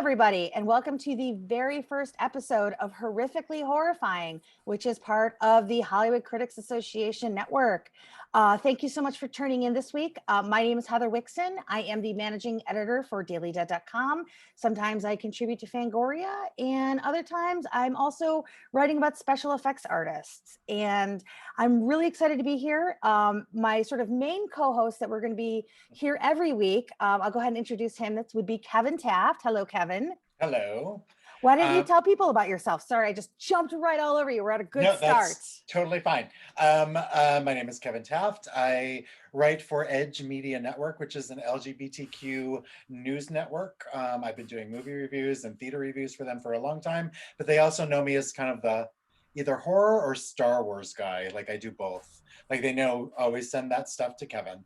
everybody, and welcome to the very first episode of Horrifically Horrifying, which is part of the Hollywood Critics Association network. Thank you so much for tuning in this week. My name is Heather Wixson. I am the managing editor for dailydead.com. Sometimes I contribute to Fangoria, and other times I'm also writing about special effects artists. And I'm really excited to be here. My sort of main co-host that we're going to be here every week, I'll go ahead and introduce him. That would be Kevin Taft. Hello, Kevin. Hello. Why didn't you tell people about yourself? Sorry, I just jumped right all over you. We're at a good start. That's totally fine. My name is Kevin Taft. I write for Edge Media Network, which is an LGBTQ news network. I've been doing movie reviews and theater reviews for them for a long time, but they also know me as kind of the either horror or Star Wars guy. Like I do both. Like they know, always send that stuff to Kevin.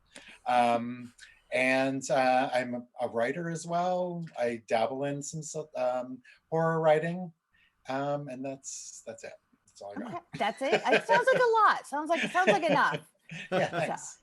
And I'm a writer as well. I dabble in some horror writing, and that's it. That's all I got. Okay, that's it. It sounds like a lot. Sounds like enough. Yeah, thanks.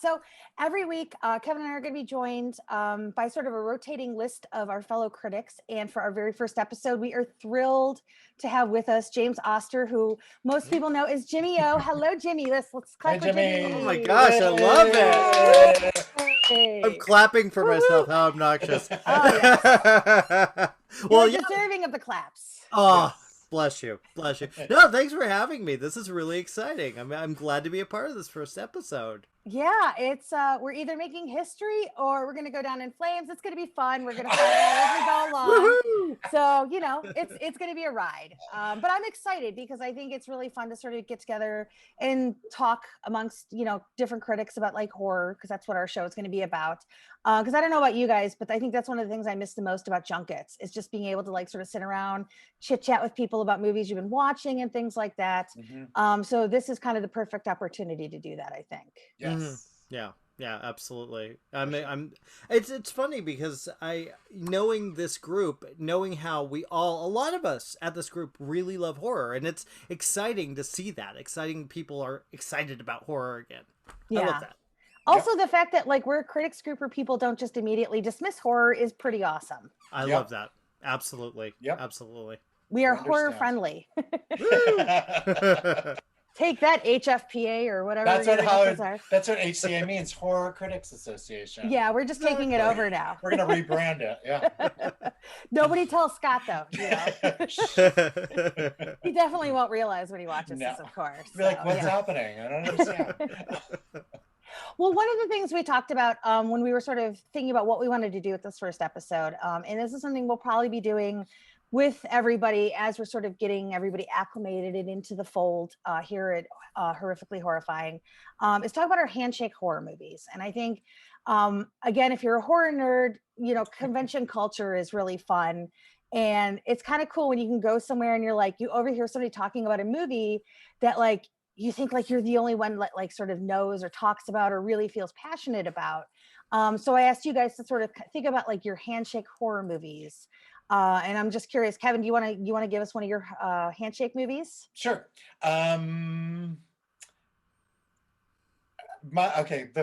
So every week, Kevin and I are going to be joined by sort of a rotating list of our fellow critics. And for our very first episode, we are thrilled to have with us James Oster, who most people know as Jimmy O. Hello, Jimmy. Let's clap for Jimmy. Oh my gosh, I love it. Hey. I'm clapping for myself. How obnoxious. Oh, yes. Well, You're deserving of the claps. Oh, bless you. Bless you. No, thanks for having me. This is really exciting. I'm glad to be a part of this first episode. Yeah, it's we're either making history or we're gonna go down in flames. It's gonna be fun. We're gonna find out as we go along. Woo-hoo! So it's gonna be a ride. But I'm excited because I think it's really fun to sort of get together and talk amongst different critics about like horror, because that's what our show is going to be about. Because I don't know about you guys, but I think that's one of the things I miss the most about junkets is just being able to like sort of sit around, chit chat with people about movies you've been watching and things like that. Mm-hmm. So this is kind of the perfect opportunity to do that, I think. Yes. Mm-hmm. Yeah, absolutely. It's funny because knowing this group, knowing how a lot of us at this group really love horror, and it's exciting to see that. Exciting people are excited about horror again. Yeah. I love that. Also, the fact that like we're a critics group where people don't just immediately dismiss horror is pretty awesome. I love that. Absolutely. Yep. Absolutely. We are horror friendly. Take that, HFPA or whatever. That's what HCA means, Horror Critics Association. Yeah, we're just taking it over now. We're gonna rebrand it. Yeah. Nobody tells Scott though. He definitely won't realize when he watches this, of course. Be like, what's happening? I don't understand. Well, one of the things we talked about when we were sort of thinking about what we wanted to do with this first episode, and this is something we'll probably be doing with everybody as we're sort of getting everybody acclimated and into the fold here at Horrifically Horrifying, is talk about our Handshake horror movies. And I think, again, if you're a horror nerd, convention culture is really fun. And it's kind of cool when you can go somewhere and you're like, you overhear somebody talking about a movie that like, you think like you're the only one that like sort of knows or talks about or really feels passionate about. So I asked you guys to sort of think about like your Handshake horror movies. And I'm just curious, Kevin, do you want to give us one of your Handshake movies? Sure. The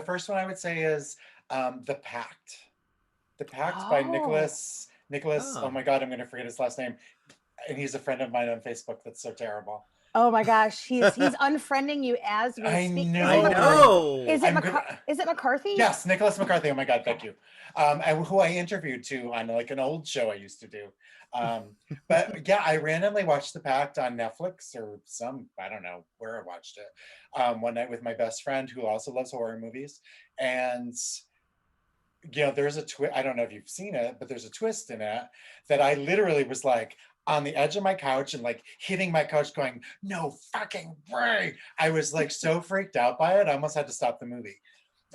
first one I would say is The Pact. The Pact by Nicholas. Oh my God, I'm going to forget his last name. And he's a friend of mine on Facebook. That's so terrible. Oh my gosh, he's unfriending you as we speak. I know. Is it McCarthy? Yes, Nicholas McCarthy. Oh my God, thank you. And who I interviewed too on like an old show I used to do. But yeah, I randomly watched The Pact on Netflix or I don't know where I watched it, one night with my best friend who also loves horror movies. And there's a twist. I don't know if you've seen it, but there's a twist in it that I literally was like, on the edge of my couch and like hitting my couch going, no fucking way. I was like so freaked out by it. I almost had to stop the movie.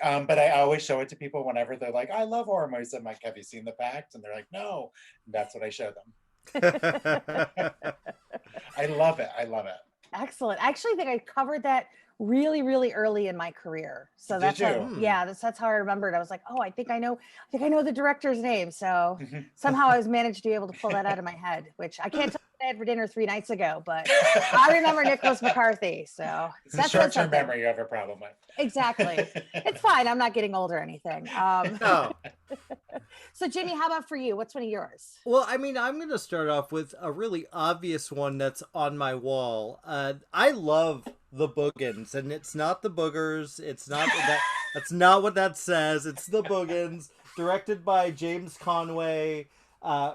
But I always show it to people whenever they're like, I love horror movies. I'm like, have you seen The Pact? And they're like, no. And that's what I show them. I love it. Excellent. I actually think I covered that really, really early in my career. So that's that's how I remembered. I was like, oh, I think I know the director's name. So somehow I was managed to be able to pull that out of my head, which I can't tell you what I had for dinner 3 nights ago, but I remember Nicholas McCarthy. So that's a short-term memory you have a problem with. Exactly. It's fine. I'm not getting old or anything. No. So Jamie, how about for you? What's one of yours? Well, I mean, I'm going to start off with a really obvious one that's on my wall. I love the Bougains, and it's not the Boogers. It's not that. That's not what that says. It's the Bougains, directed by James Conway,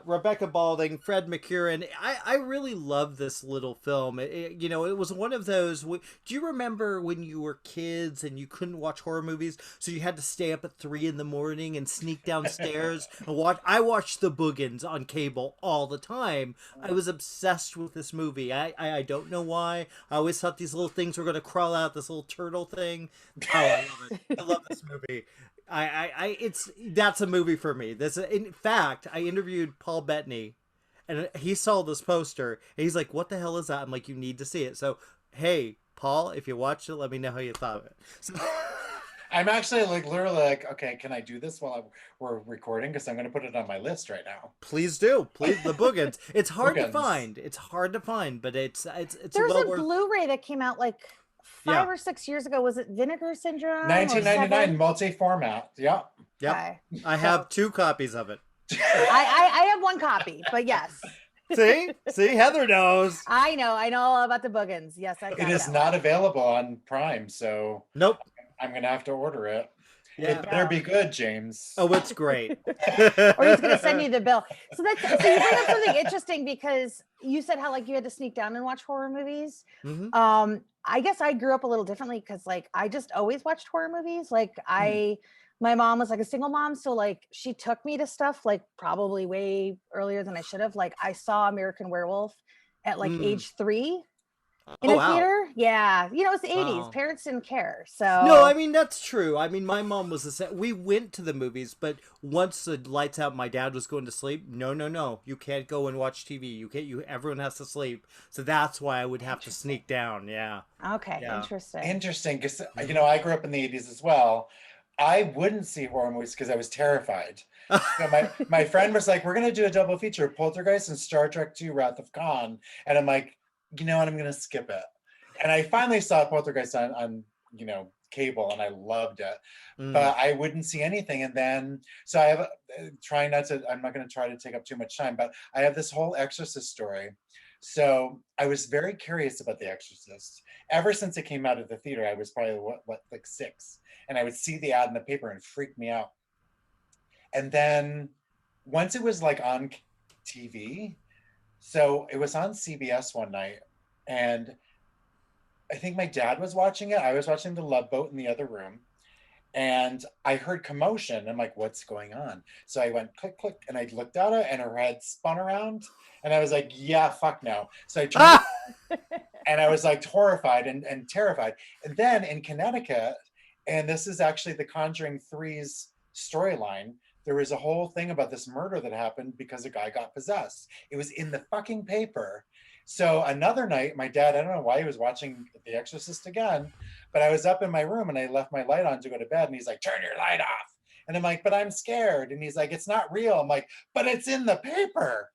Rebecca Balding, Fred McCurran. I really love this little film. It was one of those. Do you remember when you were kids and you couldn't watch horror movies, so you had to stay up at 3 a.m. and sneak downstairs and watch? I watched the Bougains on cable all the time. I was obsessed with this movie. I don't know why. I always thought these little things were going to crawl out. This little turtle thing. Oh, I love it. I love this movie. That's a movie for me. In fact, I interviewed Paul Bettany, and he saw this poster, and he's like, "What the hell is that?" I'm like, "You need to see it." So, hey, Paul, if you watched it, let me know how you thought of it. So, I'm actually literally okay, can I do this while we're recording? Because I'm going to put it on my list right now. please do. Please, the Bougains. It's hard to Bougains. find. It's hard to find, but it's There's well a worth. Blu-ray that came out like 5 or 6 years ago. Was it Vinegar Syndrome? 1999 multi-format. Yeah. Yep. Okay. I have 2 copies of it. I have 1 copy, but yes. See, Heather knows. I know all about the Bougains. Yes, I got It is that not one. available on Prime, so Nope. I'm going to have to order it. Yeah. It better be good, James. Oh, it's great. Or he's gonna send you the bill. So you bring up something interesting, because you said how like you had to sneak down and watch horror movies. Mhm. I guess I grew up a little differently, because like I just always watched horror movies. Like my mom was like a single mom, so like she took me to stuff like probably way earlier than I should have. Like I saw American Werewolf at like age 3 in Oh, a wow. theater. Yeah, it's the 80s. Wow. Parents didn't care. So No, I mean, that's true. I mean, my mom was the same. We went to the movies, but once the lights out, my dad was going to sleep. No. You can't go and watch TV. Everyone has to sleep. So that's why I would have to sneak down. Yeah. okay, Yeah. interesting. Because, I grew up in the 80s as well. I wouldn't see horror movies because I was terrified. My friend was like, we're going to do a double feature, Poltergeist and Star Trek II, Wrath of Khan. And I'm like, you know what, I'm going to skip it. And I finally saw Poltergeist on cable, and I loved it. But I wouldn't see anything. And then, so I have, I'm not going to try to take up too much time, but I have this whole Exorcist story. So I was very curious about The Exorcist. Ever since it came out of the theater, I was probably like 6. And I would see the ad in the paper and freak me out. And then once it was like on TV, so it was on CBS one night, and I think my dad was watching it. I was watching The Love Boat in the other room, and I heard commotion. I'm like, what's going on? So I went click, click, and I looked at it, and her head spun around, and I was like, yeah, fuck no. So I turned it on, and I was like horrified and terrified. And then in Connecticut, and this is actually The Conjuring 3's storyline, there was a whole thing about this murder that happened because a guy got possessed. It was in the fucking paper. So another night, my dad, I don't know why he was watching The Exorcist again, but I was up in my room and I left my light on to go to bed, and he's like, turn your light off. And I'm like, but I'm scared. And he's like, it's not real. I'm like, but it's in the paper.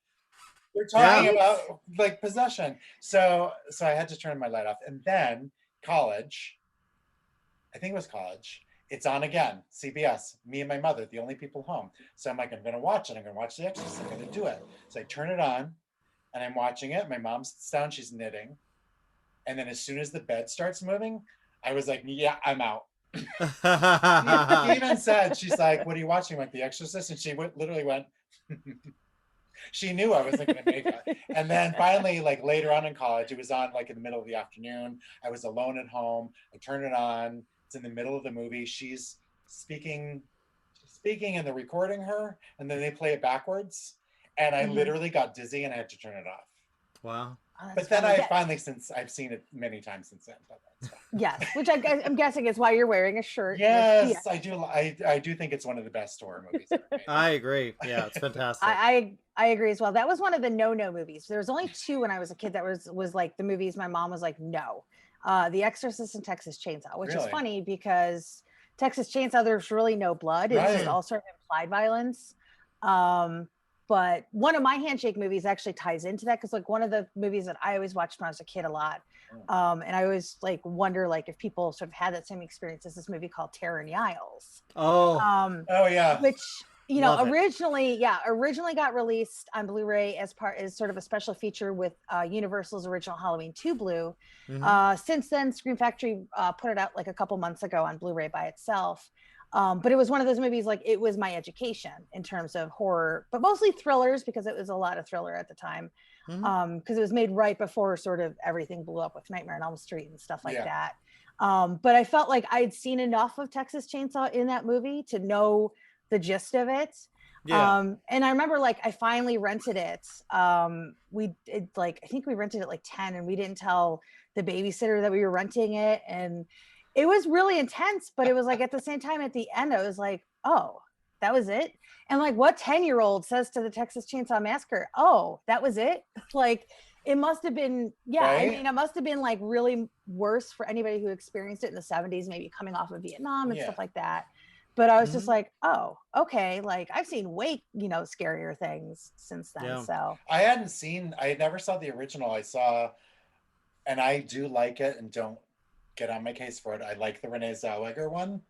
We're talking about like possession. So I had to turn my light off. And then college, I think it was college, it's on again, CBS, me and my mother, the only people home. So I'm like, I'm going to watch it. I'm going to watch The Exorcist. I'm going to do it. So I turn it on and I'm watching it. My mom sits down, she's knitting. And then as soon as the bed starts moving, I was like, yeah, I'm out. She even said, she's like, what are you watching? I'm like, The Exorcist. And she literally went, she knew I wasn't going to make it. And then finally, like later on in college, it was on like in the middle of the afternoon. I was alone at home. I turn it on. It's in the middle of the movie. She's speaking and they're recording her, and then they play it backwards. And I literally got dizzy and I had to turn it off. Wow. Oh, but then I finally, since I've seen it many times since then. But that's fine. Yes, which I'm guessing is why you're wearing a shirt. Yes, I do. I do think it's one of the best horror movies ever made. I agree. Yeah, it's fantastic. I agree as well. That was one of the no movies. There was only 2 when I was a kid that was like the movies my mom was like, no. The Exorcist and Texas Chainsaw, which is funny because Texas Chainsaw, there's really no blood. It's just all sort of implied violence. But one of my Handshake movies actually ties into that, because like one of the movies that I always watched when I was a kid a lot, and I always like wonder like if people sort of had that same experience, is this movie called Terror in the Aisles. Oh. Oh yeah. Which You know, Love it. originally got released on Blu-ray as sort of a special feature with Universal's original Halloween 2 Blue. Since then, Scream Factory put it out like a couple months ago on Blu-ray by itself. But it was one of those movies, like, it was my education in terms of horror, but mostly thrillers, because it was a lot of thriller at the time. Because it was made right before sort of everything blew up with Nightmare on Elm Street and stuff like that. But I felt like I'd seen enough of Texas Chainsaw in that movie to know the gist of it. And I remember, like, I finally rented it. I think we rented it like 10, and we didn't tell the babysitter that we were renting it, and it was really intense, but it was like, at the same time, at the end, I was like, oh, that was it. And like, what 10-year-old says to the Texas Chainsaw Massacre, oh, that was it? Like, it must have been, I mean, it must have been like really worse for anybody who experienced it in the 70s, maybe coming off of Vietnam and stuff like that. But I was just like, oh, okay. Like, I've seen way, scarier things since then. So I never saw the original. I saw, and I do like it, and don't get on my case for it. I like the Renee Zellweger one.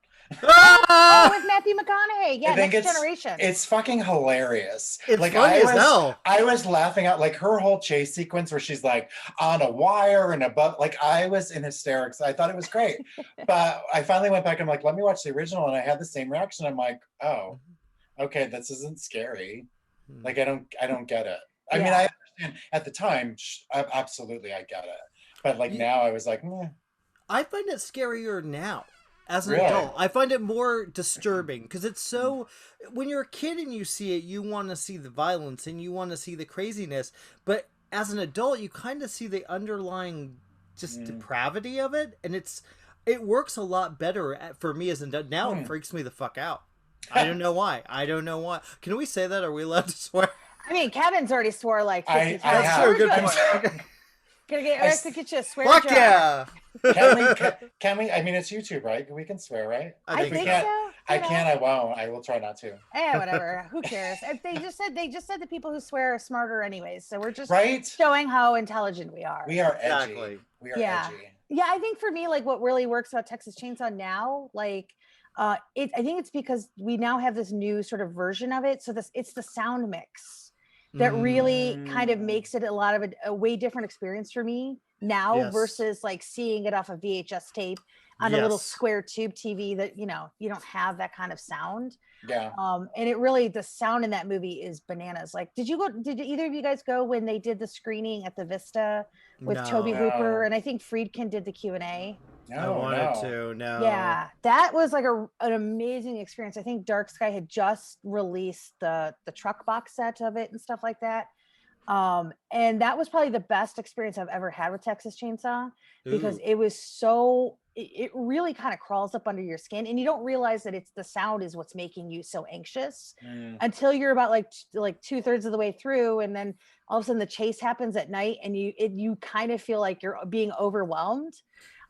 Oh, with Matthew McConaughey. Yeah, Next Generation. It's fucking hilarious. It's like, funny as hell. I was laughing out, like, her whole chase sequence where she's like on a wire and above. Like, I was in hysterics. I thought it was great. But I finally went back and I'm like, let me watch the original, and I had the same reaction. I'm like, oh, okay, this isn't scary. Like, I don't get it. I mean, I understand at the time, absolutely, I get it. But like, now I was like, meh. I find it scarier now. As an adult, I find it more disturbing, because it's so, when you're a kid and you see it, you want to see the violence and you want to see the craziness. But as an adult, you kind of see the underlying just depravity of it. And it works a lot better for me as an adult. Now it freaks me the fuck out. I don't know why. Can we say that? Are we allowed to swear? I mean, Kevin's already swore like 50 times. That's true. Good point. Gonna get to get you a swear fuck jar. Yeah. Can we? I mean, it's YouTube, right? We can swear, right? I think so. I can. I won't. I will try not to. Whatever. Who cares? They just said the people who swear are smarter anyways. So we're just showing how intelligent we are. We are edgy. Exactly. We are edgy. Yeah, I think for me, like, what really works about Texas Chainsaw now, like, I think it's because we now have this new sort of version of it. So it's the sound mix that really kind of makes it a way different experience for me now versus like seeing it off a VHS tape on a little square tube TV that, you don't have that kind of sound. Yeah. And it really, the sound in that movie is bananas. Like, did either of you guys go when they did the screening at the Vista with Toby Hooper? And I think Friedkin did the Q&A. No, I wanted to. No. Yeah, that was like an amazing experience. I think Dark Sky had just released the truck box set of it and stuff like that. And that was probably the best experience I've ever had with Texas Chainsaw, because it was it really kind of crawls up under your skin, and you don't realize that it's the sound is what's making you so anxious until you're about like 2/3 of the way through, and then all of a sudden the chase happens at night, and you kind of feel like you're being overwhelmed.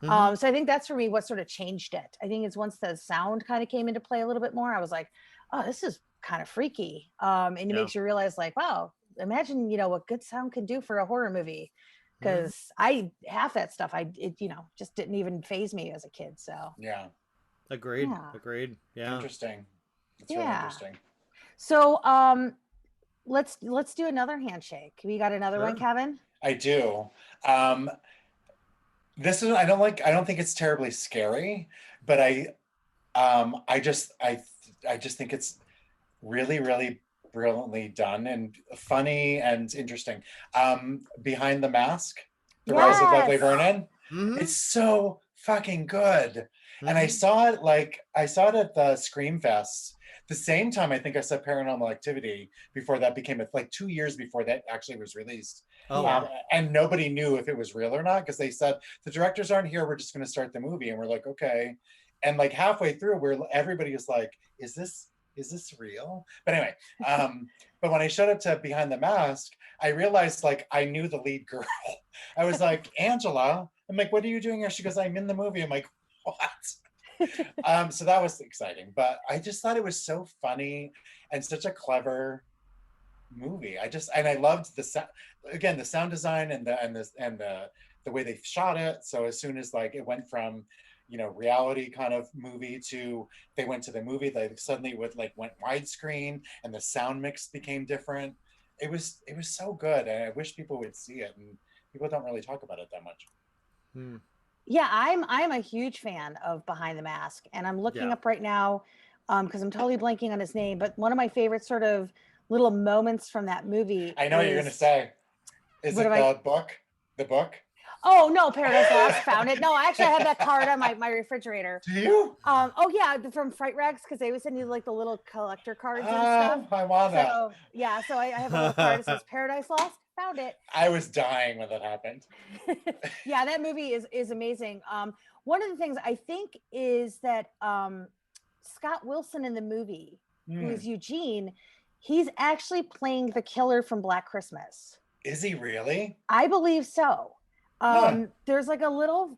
So I think that's for me what sort of changed it. I think it's once the sound kind of came into play a little bit more, I was like, oh, this is kind of freaky. And it makes you realize, like, wow, imagine, what good sound can do for a horror movie. Because half that stuff, just didn't even faze me as a kid. So yeah. Agreed. Yeah. Interesting. It's really interesting. So let's do another handshake. We got another one, Kevin? I do. This is, I don't think it's terribly scary, but I just think it's really, really brilliantly done and funny and interesting. Behind the Mask, The Rise of Lovely Vernon. It's so fucking good. And I saw it at the Scream Fest. The same time, I think I saw Paranormal Activity before that became like 2 years before that actually was released. And nobody knew if it was real or not, because they said the directors aren't here. We're just going to start the movie, and we're like, okay. And like halfway through, everybody is like, is this real? But anyway, but when I showed up to Behind the Mask, I realized, like, I knew the lead girl. I was like, Angela. I'm like, what are you doing here? She goes, I'm in the movie. I'm like, what? So that was exciting, but I just thought it was so funny and such a clever movie. I loved the sound design and the way they shot it. So as soon as, like, it went from, reality kind of movie to they went to the movie, they suddenly went widescreen and the sound mix became different. It was so good, and I wish people would see it, and people don't really talk about it that much. Yeah, I'm a huge fan of Behind the Mask, and I'm looking up right now because I'm totally blanking on his name, but one of my favorite sort of little moments from that movie. I know what you're gonna say. Is it the book? The book? Oh no, Paradise Lost, found it. No, actually I have that card on my refrigerator. Do you? Oh yeah, from Fright Rags, because they would send you like the little collector cards and stuff. I want that. So yeah, so I have a little card that says Paradise Lost, found it. I was dying when that happened. Yeah, that movie is amazing. One of the things I think is that Scott Wilson in the movie, who is Eugene, he's actually playing the killer from Black Christmas. Is he really? I believe so. There's like a little,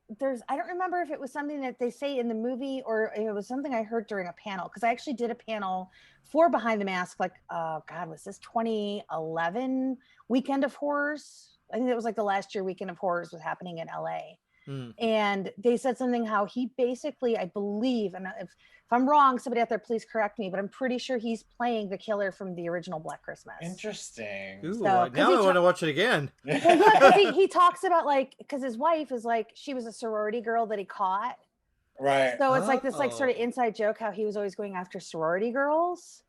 I don't remember if it was something that they say in the movie or if it was something I heard during a panel, because I actually did a panel for Behind the Mask, like, God, was this 2011 Weekend of Horrors? I think it was like the last year Weekend of Horrors was happening in LA. And they said something how he basically, I believe, and if I'm wrong, somebody out there, please correct me, but I'm pretty sure he's playing the killer from the original Black Christmas. Interesting. Ooh, so, now I want to watch it again. Well, yeah, he talks about like, because his wife is like, she was a sorority girl that he caught. Right. So it's like this like sort of inside joke how he was always going after sorority girls.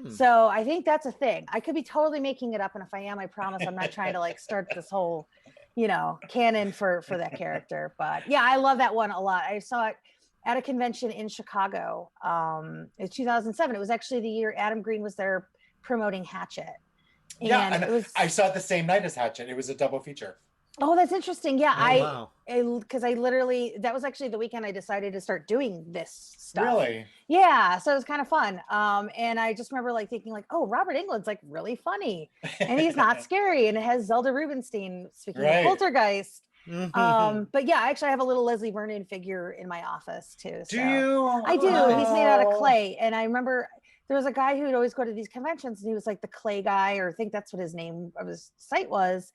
So I think that's a thing. I could be totally making it up, and if I am, I promise I'm not trying to like start this whole, canon for that character. But yeah, I love that one a lot. I saw it at a convention in Chicago. In 2007. It was actually the year Adam Green was there promoting Hatchet. And it was, I saw it the same night as Hatchet. It was a double feature. Oh, that's interesting. Yeah, wow. Because I literally, that was actually the weekend I decided to start doing this stuff. Really? Yeah, so it was kind of fun. And I just remember like thinking like, oh, Robert Englund's like really funny, and he's not scary, and it has Zelda Rubinstein, speaking of Poltergeist. But yeah, actually I have a little Leslie Vernon figure in my office too. So. Do you? I do. He's made out of clay, and I remember there was a guy who would always go to these conventions, and he was like the clay guy, or I think that's what his name of his site was.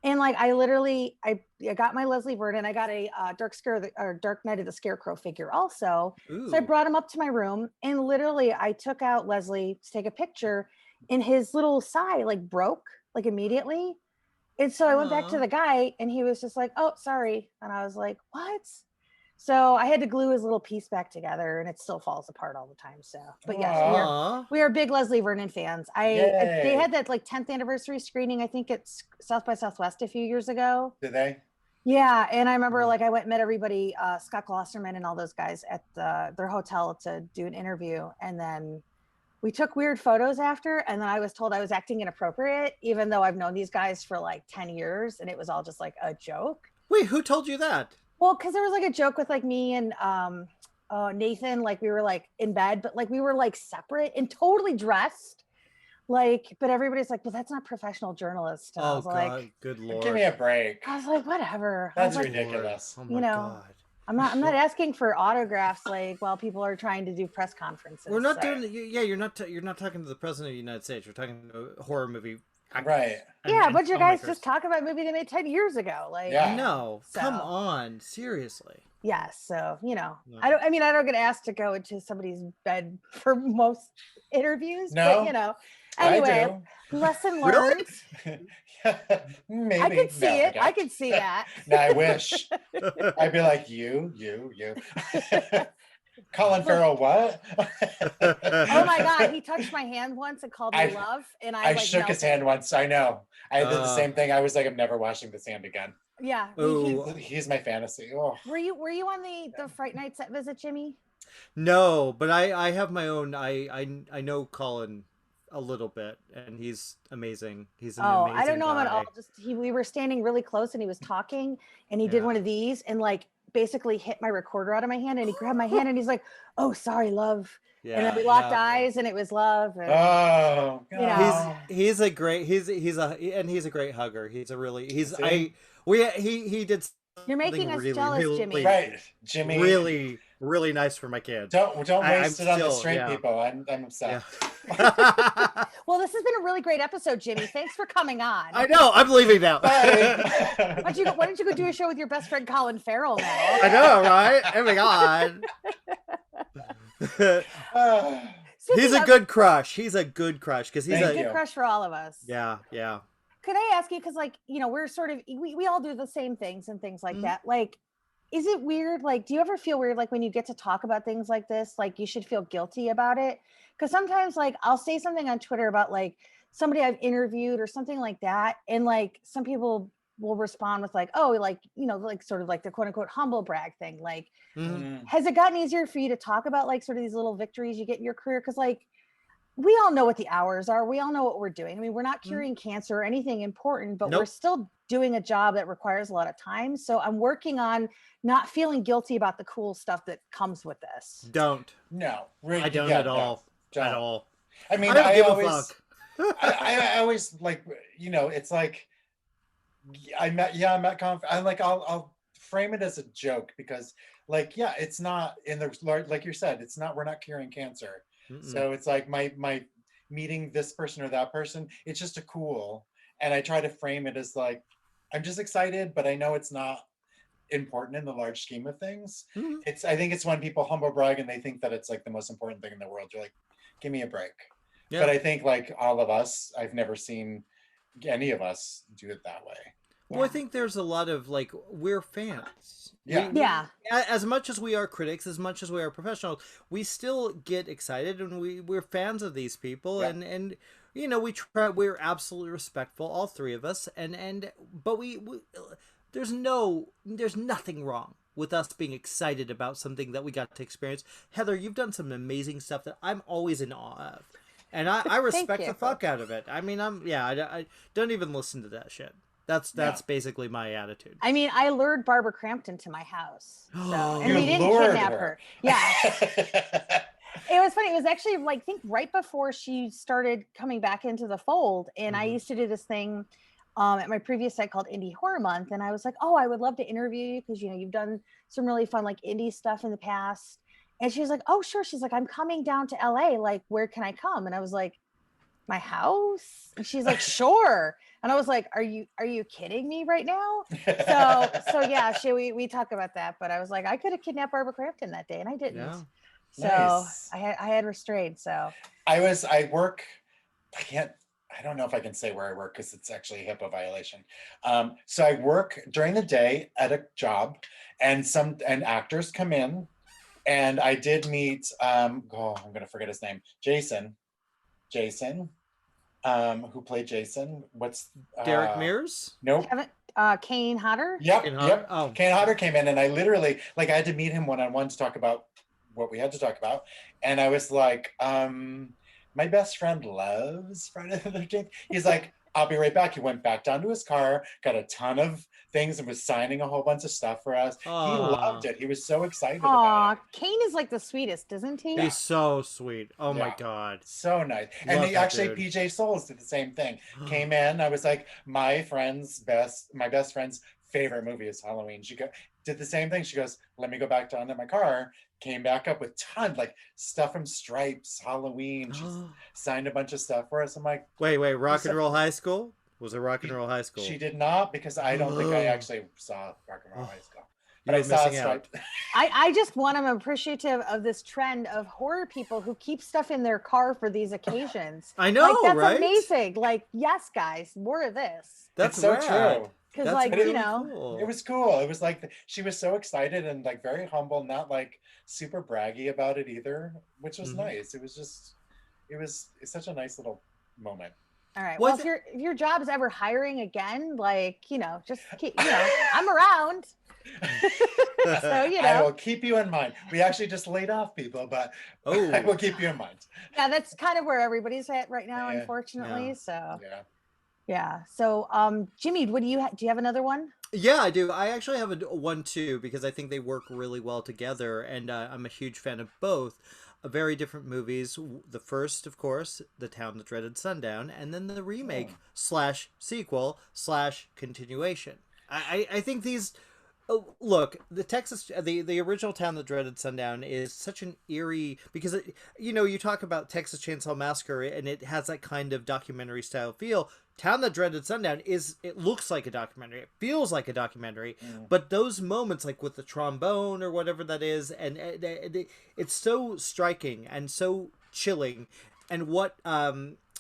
And like I literally, I got my Leslie Vernon. I got a Dark Night of the Scarecrow figure also. Ooh. So I brought him up to my room, and literally I took out Leslie to take a picture, and his little side like broke like immediately. And so I went back to the guy, and he was just like, "Oh, sorry." And I was like, "What?" So I had to glue his little piece back together, and it still falls apart all the time. So, but yes, we are big Leslie Vernon fans. They had that like 10th anniversary screening, I think it's South by Southwest a few years ago. Did they? Yeah, and I remember like I went and met everybody, Scott Glosserman and all those guys at their hotel to do an interview, and then we took weird photos after, and then I was told I was acting inappropriate, even though I've known these guys for like 10 years, and it was all just like a joke. Wait, who told you that? Well, because there was like a joke with like me and Nathan, like we were like in bed, but like we were like separate and totally dressed. Like, but everybody's like, well, that's not professional journalist. And I was God, like, good Lord. Give me a break. I was like, whatever. That's like, ridiculous. Oh my God. I'm not asking for autographs like while people are trying to do press conferences. We're not doing. Yeah, you're not talking to the president of the United States. You're talking to a horror movie. Right. Yeah, but you guys just talk about a movie they made 10 years ago. Like, no, come on, seriously. Yeah, so I don't get asked to go into somebody's bed for most interviews, but anyway, lesson learned. Maybe I could see it. I could see that. No, I wish. I'd be like, you. Colin Farrell, what? Oh my God, he touched my hand once and called me love, and I like, shook his hand once. I know. I did the same thing. I was like, I'm never washing this hand again. Yeah, he's my fantasy. Oh. Were you on the Fright Night set visit, Jimmy? No, but I have my own. I know Colin a little bit, and he's amazing. He's an amazing I don't know guy. him at all. Just we were standing really close, and he was talking, and he did one of these, and like basically hit my recorder out of my hand, and he grabbed my hand, and he's like, "Oh, sorry, love." Yeah, and then we locked eyes, and it was love. And, oh, God. He's a great he's a great hugger. He did. You're making us jealous, Jimmy. Right, Jimmy. Really nice for my kids. Don't waste it on the straight people. I'm upset. Well, this has been a really great episode, Jimmy. Thanks for coming on. I know. I'm leaving now. Bye. Why don't you go do a show with your best friend Colin Farrell now? I know, right? Oh my god. He's a good crush. He's a good crush because he's Thank a you. good crush for all of us. Yeah, yeah. Could I ask you, because like, you know, we're sort of, we all do the same things and things like that. Like, is it weird? Like, do you ever feel weird, like when you get to talk about things like this, like you should feel guilty about it? Because sometimes like I'll say something on Twitter about like somebody I've interviewed or something like that. And like some people will respond with like, oh, like, you know, like sort of like the quote unquote humble brag thing. Like, has it gotten easier for you to talk about like sort of these little victories you get in your career? Because like, we all know what the hours are. We all know what we're doing. I mean, we're not curing cancer or anything important, but we're still doing a job that requires a lot of time. So I'm working on not feeling guilty about the cool stuff that comes with this. Don't. No, really, I don't at all. Don't. At all. I mean, I don't give always, a fuck. I always like, you know, it's like I'm at I'm like, I'll frame it as a joke because like, yeah, it's not in the, like you said, it's not, we're not curing cancer. So it's like my meeting this person or that person, it's just a cool. And I try to frame it as like, I'm just excited, but I know it's not important in the large scheme of things. I think it's when people humble brag and they think that it's like the most important thing in the world. You're like, give me a break. Yeah. But I think like all of us, I've never seen any of us do it that way. Well, I think there's a lot of like, we're fans. Yeah. As much as we are critics, as much as we are professionals, we still get excited and we're fans of these people. Yeah. And you know, we're absolutely respectful, all three of us. But we there's nothing wrong with us being excited about something that we got to experience. Heather, you've done some amazing stuff that I'm always in awe of. And I respect the fuck out of it. I mean, I don't even listen to that shit. That's basically my attitude. I mean, I lured Barbara Crampton to my house. So, and we didn't kidnap her. Yeah. It was funny. It was actually like, I think right before she started coming back into the fold. And I used to do this thing at my previous site called Indie Horror Month. And I was like, oh, I would love to interview you because, you know, you've done some really fun like indie stuff in the past. And she was like, oh, sure. She's like, I'm coming down to LA. Like, where can I come? And I was like, my house? And she's like, sure. And I was like, are you kidding me right now? So yeah, we talk about that, but I was like, I could have kidnapped Barbara Crampton that day and I didn't. Yeah. So nice. I had restrained. So I don't know if I can say where I work because it's actually a HIPAA violation. So I work during the day at a job and actors come in and I did meet, I'm going to forget his name, Jason, who played Jason. What's Derek Mears? Nope. Kane Hodder? Yep. Oh. Kane Hodder came in and I literally, like, I had to meet him one-on-one to talk about what we had to talk about. And I was like, my best friend loves Friday the 13th. He's like, I'll be right back. He went back down to his car, got a ton of things and was signing a whole bunch of stuff for us. Aww. He loved it. He was so excited about it. Kane is like the sweetest, isn't he? He's so sweet. Oh my God. So nice. And he actually, PJ Souls did the same thing. Came in, I was like, my best friend's favorite movie is Halloween. She did the same thing. She goes, let me go back down to my car. Came back up with tons, like stuff from Stripes, Halloween. She signed a bunch of stuff for us. I'm like, wait, Rock and Roll High School? Was it Rock and Roll High School? She did not, because I don't think I actually saw Rock and Roll High School. But I saw Stripes. I just want I'm appreciative of this trend of horror people who keep stuff in their car for these occasions. I know, like, that's right? amazing. Like, yes, guys, more of this. That's so true. Because like, really you know, cool. It was cool. It was like she was so excited and like very humble, not like super braggy about it either, which was nice. It was such a nice little moment. All right. Well, if your job is ever hiring again, like, you know, just keep, you know, I'm around. So, you know, I will keep you in mind. We actually just laid off people, but I will keep you in mind. Yeah, that's kind of where everybody's at right now, unfortunately. So yeah. So, Jimmy, do you have another one? Yeah, I do. I actually have one too because I think they work really well together, and I'm a huge fan of both. Very different movies. The first, of course, The Town That Dreaded Sundown, and then the remake /sequel/continuation. I think these Oh, look, the original Town That Dreaded Sundown is such an eerie, because you talk about Texas Chainsaw Massacre and it has that kind of documentary style feel. Town That Dreaded Sundown it looks like a documentary, it feels like a documentary, but those moments, like with the trombone or whatever that is, and it's so striking and so chilling. And what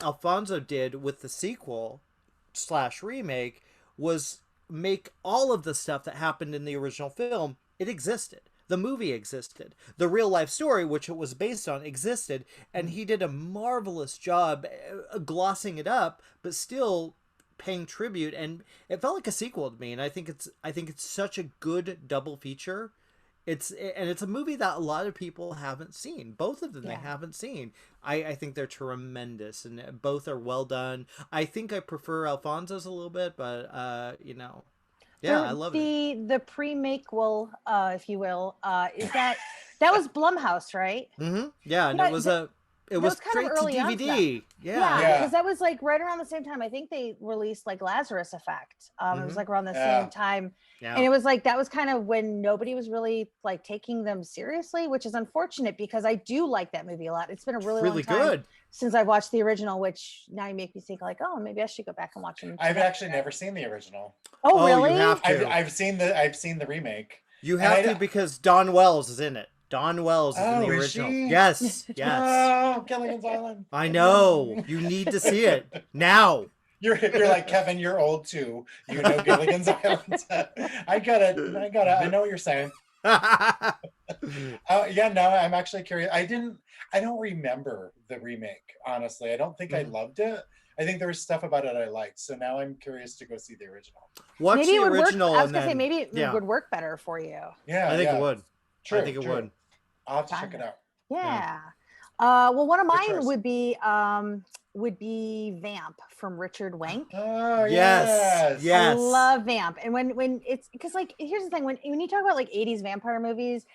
Alfonso did with the sequel / remake was make all of the stuff that happened in the original film, it existed. The movie existed. The real life story, which it was based on, existed. And he did a marvelous job glossing it up, but still paying tribute. And it felt like a sequel to me. And I think it's such a good double feature. It's a movie that a lot of people haven't seen. Both of them they haven't seen. I think they're tremendous, and both are well done. I think I prefer Alfonso's a little bit, but I love it. The pre-make-will, if you will, is that was Blumhouse, right? Mm-hmm. Yeah, and it was kind straight of early to DVD. Yeah, because that was like right around the same time. I think they released like Lazarus Effect. It was like around the same time. Yeah. And it was like, that was kind of when nobody was really like taking them seriously, which is unfortunate because I do like that movie a lot. It's been a really long time since I watched the original, which now you make me think like, oh, maybe I should go back and watch them. I've actually never seen the original. Oh, really? You have to. I've seen the remake. You have to, because Dawn Wells is in it. Dawn Wells is in the original. She? Yes. Oh, Gilligan's Island. I know. You need to see it now. You're like, Kevin, you're old too. You know Gilligan's Island. I know what you're saying. I'm actually curious. I don't remember the remake, honestly. I don't think I loved it. I think there was stuff about it I liked. So now I'm curious to go see the original. Watch the original. I was going to say, maybe it would work better for you. Yeah, I think it would. True, I think it would. I'll have to check it out. Yeah. Well, one of mine would be Vamp from Richard Wenk. Oh, yes. I love Vamp. And when it's, because like, here's the thing, when you talk about like 80s vampire movies,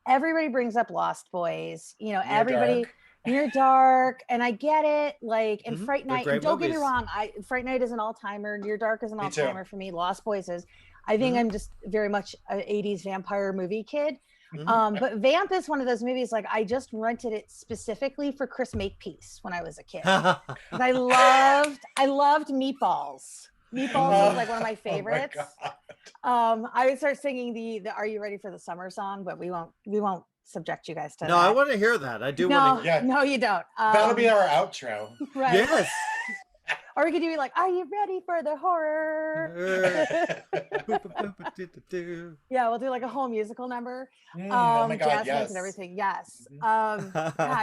everybody brings up Lost Boys, Near Dark, and I get it, like, and Fright Night, and don't get me wrong, Fright Night is an all-timer, Near Dark is an all-timer for me, Lost Boys is, I think I'm just very much an 80s vampire movie kid. But Vamp is one of those movies, like, I just rented it specifically for Chris Makepeace when I was a kid. I loved Meatballs. Meatballs was like one of my favorites. I would start singing the Are You Ready for the Summer song, but we won't subject you guys to that. No, I want to hear that. I do want to. Yeah. No, you don't. That'll be our outro. Right. Yes. Or we could do like, Are you ready for the horror? Yeah, we'll do like a whole musical number. Oh my God, jazz yes. and everything. Yes. God,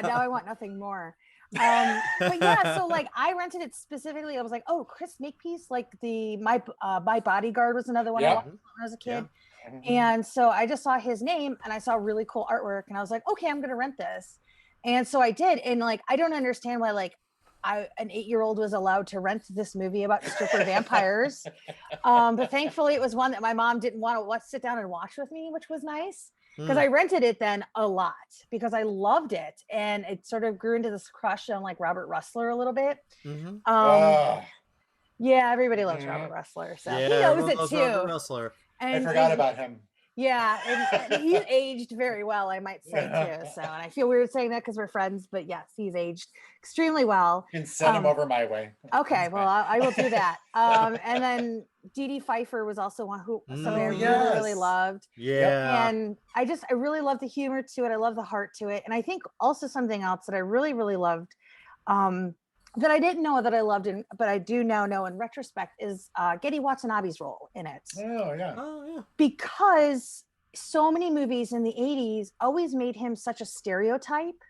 now I want nothing more. But yeah, so like I rented it specifically. I was like, oh, Chris Makepeace, like my Bodyguard was another one I watched when I was a kid. Yeah. And so I just saw his name and I saw really cool artwork and I was like, okay, I'm gonna rent this. And so I did. And like I don't understand why like an 8-year-old was allowed to rent this movie about stripper vampires. But thankfully it was one that my mom didn't want to sit down and watch with me, which was nice. Because I rented it then a lot because I loved it. And it sort of grew into this crush on like Robert Russler a little bit. Yeah, everybody loves Robert Russler. So he knows it too. Robert Russler. I forgot about him. Yeah, and he's aged very well, I might say too. So, and I feel weird saying that because we're friends, but yes, he's aged extremely well. You can send him over my way. Okay, well, I will do that. And then Dee Dee Pfeiffer was also one who somebody I really, really loved. Yeah, and I really love the humor to it. I love the heart to it, and I think also something else that I really, really loved. That I didn't know that I loved, but I do now know in retrospect is Geddy Watanabe's role in it. Oh yeah. Because so many movies in the 80s always made him such a stereotype.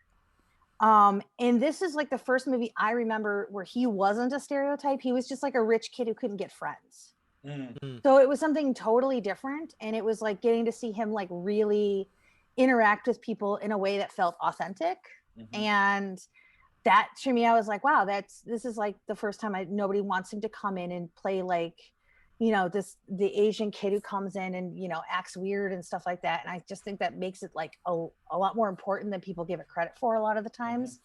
And this is like the first movie I remember where he wasn't a stereotype. He was just like a rich kid who couldn't get friends. So it was something totally different. And it was like getting to see him like really interact with people in a way that felt authentic. And that to me, I was like, wow, this is like the first time nobody wants him to come in and play like, the Asian kid who comes in and, acts weird and stuff like that. And I just think that makes it like a lot more important than people give it credit for a lot of the times.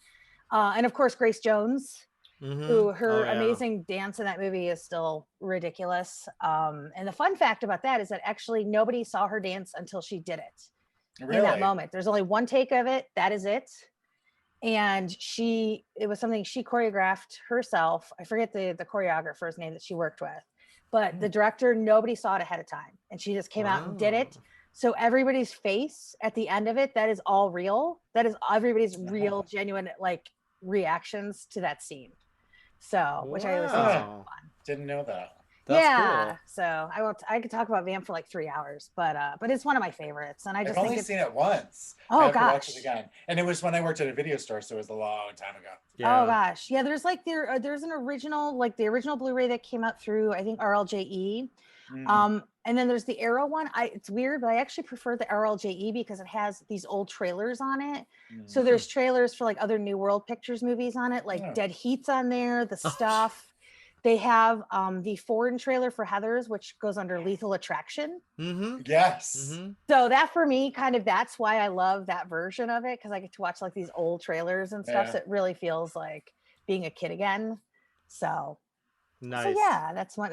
And of course, Grace Jones who her Oh, yeah. amazing dance in that movie is still ridiculous. And the fun fact about that is that actually nobody saw her dance until she did it in that Really? moment. There's only one take of it. That is it. And it was something she choreographed herself. I forget the choreographer's name that she worked with, but the director, nobody saw it ahead of time. And she just came out and did it. So everybody's face at the end of it, that is all real. That is everybody's real, genuine, like, reactions to that scene. So, which I always think is fun. Didn't know that. That's yeah. cool. So I could talk about Vamp for like 3 hours, but it's one of my favorites. And I've only seen it once. Oh, I have gosh. to watch it again. And it was when I worked at a video store, so it was a long time ago. Yeah. Oh gosh. Yeah, there's like there's an original, like the original Blu-ray that came out through, I think, RLJE. And then there's the Arrow one. It's weird, but I actually prefer the RLJE because it has these old trailers on it. So there's trailers for like other New World Pictures movies on it, like Dead Heat's on there, The Stuff. They have the foreign trailer for Heathers, which goes under Lethal Attraction. Yes. So that for me, that's why I love that version of it, because I get to watch like these old trailers and stuff. So it really feels like being a kid again. So nice. So yeah, that's one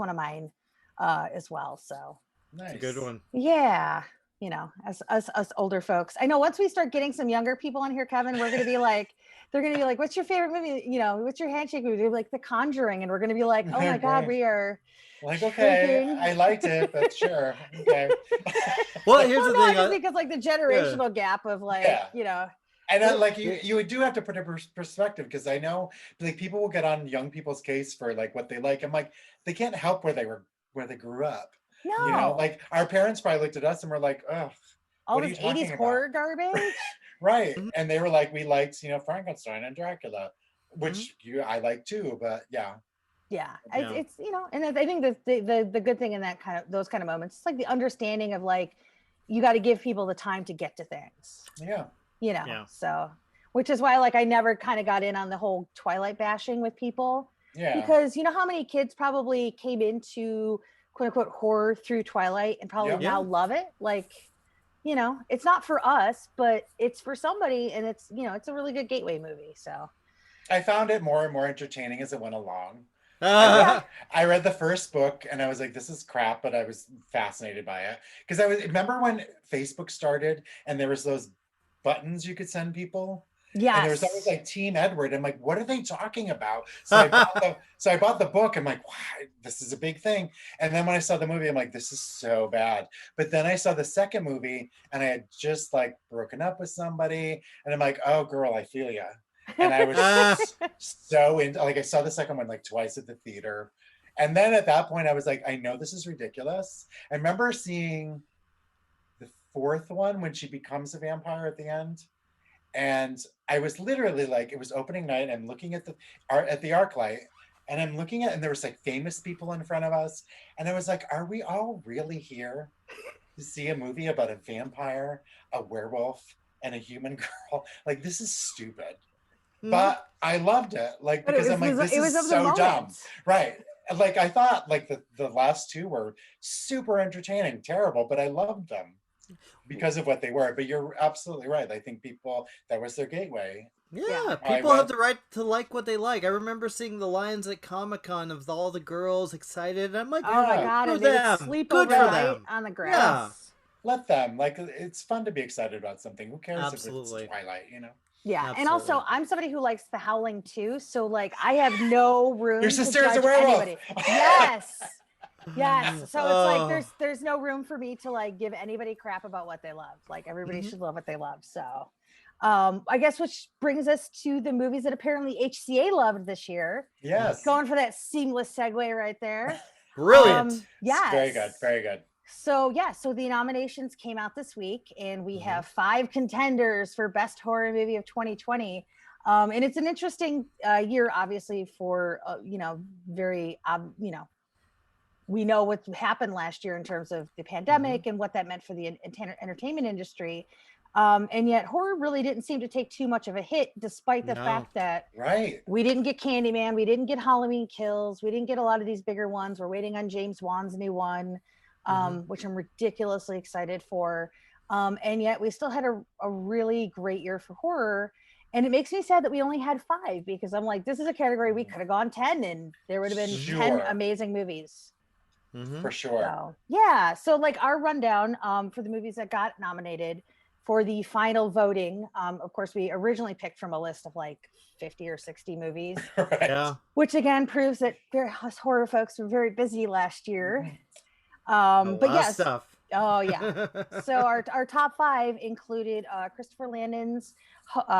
of mine as well. So nice. It's a good one. Yeah. You know, as us older folks, I know once we start getting some younger people on here, Kevin, we're going to be like, they're going to be like, what's your favorite movie? You know, what's your Handshake movie? They're like The Conjuring. And we're going to be like, oh my God, we are like, okay, I liked it, but sure. Okay. Well, here's the thing. Just because like the generational gap of like, you know. And like you do have to put a perspective, because I know like people will get on young people's case for like what they like. I'm like, they can't help where they grew up. No. You know, like our parents probably looked at us and were like, ugh, all this 80s horror garbage. Right. And they were like, we liked, you know, Frankenstein and Dracula, which I like too, but yeah. It's you know, and I think the good thing in that those kind of moments, it's like the understanding of like, you got to give people the time to get to things. Yeah. You know, so, which is why like I never kind of got in on the whole Twilight bashing with people. Yeah. Because you know how many kids probably came into quote unquote horror through Twilight and probably now love it. Like, you know, it's not for us, but it's for somebody, and it's, you know, it's a really good gateway movie. So I found it more and more entertaining as it went along. I read the first book and I was like, this is crap, but I was fascinated by it. Because remember when Facebook started and there was those buttons you could send people? Yeah. And there was always like Team Edward. I'm like, what are they talking about? So I bought the book. I'm like, wow, this is a big thing. And then when I saw the movie, I'm like, this is so bad. But then I saw the second movie and I had just like broken up with somebody. And I'm like, oh girl, I feel ya. And I was so into, like, I saw the second one like twice at the theater. And then at that point I was like, I know this is ridiculous. I remember seeing the fourth one when she becomes a vampire at the end. And I was literally like, it was opening night. I'm looking at the ArcLight, and I'm looking and there was like famous people in front of us. And I was like, are we all really here to see a movie about a vampire, a werewolf, and a human girl? Like, this is stupid. But I loved it. Like, because I'm like, this is so dumb. Right. Like, I thought like the last two were super entertaining, terrible, but I loved them because of what they were. But you're absolutely right. I think people, that was their gateway. Yeah, people have the right to like what they like. I remember seeing the lines at Comic-Con of all the girls excited. I'm like, oh my God, and they would sleep overnight on the grass. Yeah. Let them. Like, it's fun to be excited about something. Who cares if it's Twilight, you know? Yeah, absolutely. And also I'm somebody who likes The Howling too, so like I have no room. Your sister to is judge a werewolf. Anybody. Yes. Yes. So it's like there's no room for me to like give anybody crap about what they love. Like everybody should love what they love. So I guess, which brings us to the movies that apparently HCA loved this year. Yes. Going for that seamless segue right there. Brilliant. Yes. Very good. Very good. So so the nominations came out this week, and we have 5 contenders for Best Horror Movie of 2020. And it's an interesting year, obviously, for you know, very you know, we know what happened last year in terms of the pandemic and what that meant for the entertainment industry. And yet horror really didn't seem to take too much of a hit, despite the fact that we didn't get Candyman, we didn't get Halloween Kills, we didn't get a lot of these bigger ones. We're waiting on James Wan's new one, which I'm ridiculously excited for. And yet we still had a really great year for horror. And it makes me sad that we only had 5, because I'm like, this is a category we could have gone 10 and there would have been 10 amazing movies. For sure. So, yeah. So like our rundown for the movies that got nominated for the final voting. Of course, we originally picked from a list of like 50 or 60 movies. Right. Yeah. Which again proves that us horror folks were very busy last year. But yes. Stuff. Oh yeah. So our top 5 included Christopher Landon's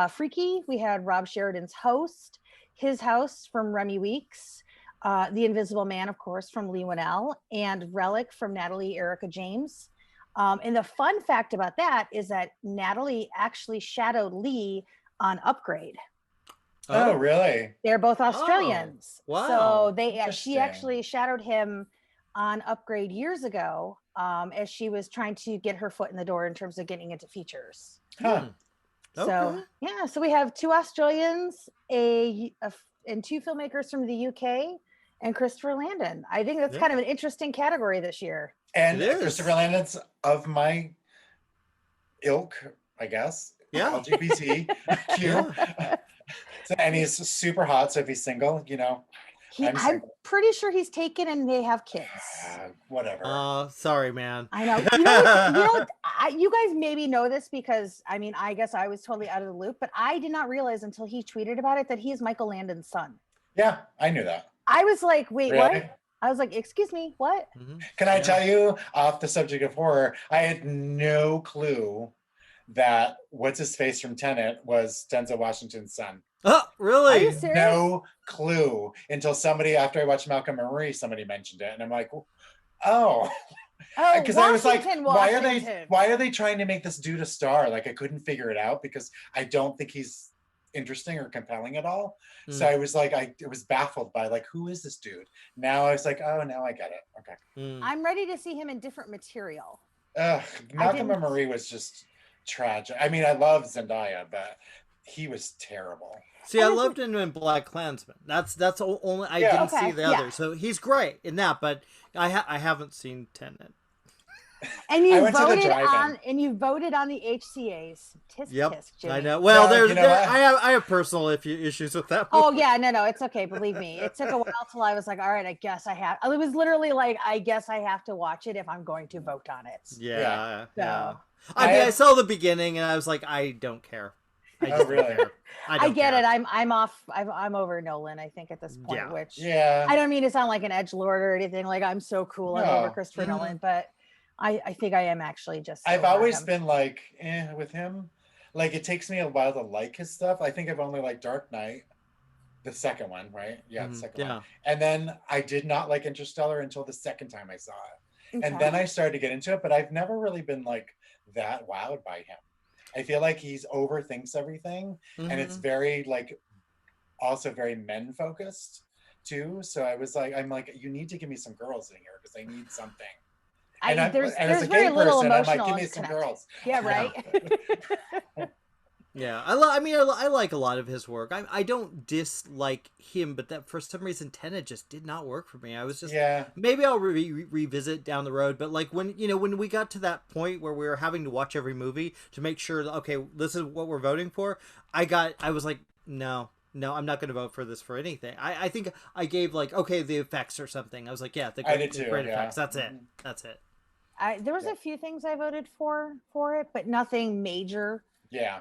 Freaky. We had Rob Sheridan's Host, His House from Remy Weeks, The Invisible Man, of course, from Lee Winnell, and Relic from Natalie Erica James. And the fun fact about that is that Natalie actually shadowed Lee on Upgrade. Oh, really? They're both Australians. Oh, wow. So she actually shadowed him on Upgrade years ago, as she was trying to get her foot in the door in terms of getting into features. Huh. So yeah, so we have 2 Australians, and 2 filmmakers from the UK, and Christopher Landon. I think that's kind of an interesting category this year. And Christopher Landon's of my ilk, I guess. Yeah. LGBTQ. And he's super hot, so if he's single, you know. I'm pretty sure he's taken and they have kids. Whatever. Sorry, man. I know. You guys maybe know this because, I mean, I guess I was totally out of the loop, but I did not realize until he tweeted about it that he is Michael Landon's son. Yeah, I knew that. I was like, wait, really? what? I was like, excuse me, what? Can I tell you, off the subject of horror, I had no clue that what's-his-face from Tenet was Denzel Washington's son. Oh, really? Are you serious? No clue until somebody, after I watched Malcolm and Marie, somebody mentioned it, and I'm like, oh, because I was like, why are they trying to make this dude a star? Like, I couldn't figure it out because I don't think he's interesting or compelling at all. So I was like, I was baffled by like, who is this dude? Now I was like, oh, now I get it. Okay. I'm ready to see him in different material. Malcolm and Marie was just tragic. I mean, I love Zendaya, but he was terrible. See, I loved him in Black Klansman. That's only I didn't see the other. So he's great in that, but I haven't seen Tenet. And you voted on the HCA's. Tisk, tisk, Jimmy. I know. Well, I have personal issues with that movie. Oh yeah, no, it's okay. Believe me, it took a while till I was like, all right, I guess I have. It was literally like, I guess I have to watch it if I'm going to vote on it. Yeah. So. I saw the beginning and I was like, I don't care. Really? I get it. I'm off. I'm over Nolan, I think, at this point. Which I don't mean to sound like an edgelord or anything. Like I'm so cool. I'm over Christopher Nolan, but I think I am actually just. I've always been like, with him. Like it takes me a while to like his stuff. I think I've only liked Dark Knight, the second one, right? Yeah, the second one. And then I did not like Interstellar until the second time I saw it, and then I started to get into it. But I've never really been like that wowed by him. I feel like he's overthinks everything, and it's very like, also very men focused too. So I'm like, you need to give me some girls in here because I need something. There's very little emotional. I'm like, give me some girls. Yeah, right. Yeah, I like a lot of his work. I don't dislike him, but that for some reason Tenet just did not work for me. I was just maybe I'll revisit down the road. But like when we got to that point where we were having to watch every movie to make sure that, okay, this is what we're voting for, I was like, no, I'm not going to vote for this for anything. I think I gave like, okay, the effects or something. I was like, the great effects. That's it. That's it. There was a few things I voted for it, but nothing major. Yeah.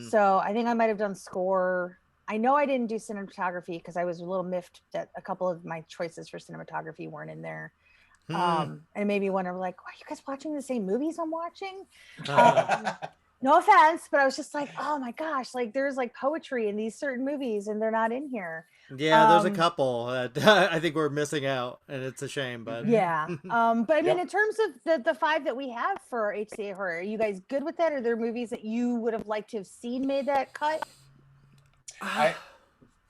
So I think I might have done score. I know I didn't do cinematography because I was a little miffed that a couple of my choices for cinematography weren't in there. And it made me wonder, like, are you guys watching the same movies I'm watching? No offense, but I was just like, oh my gosh, like there's like poetry in these certain movies and they're not in here. Yeah, there's a couple that I think we're missing out, and it's a shame. But but I mean, in terms of the 5 that we have for HCA horror, are you guys good with that? Are there movies that you would have liked to have seen made that cut?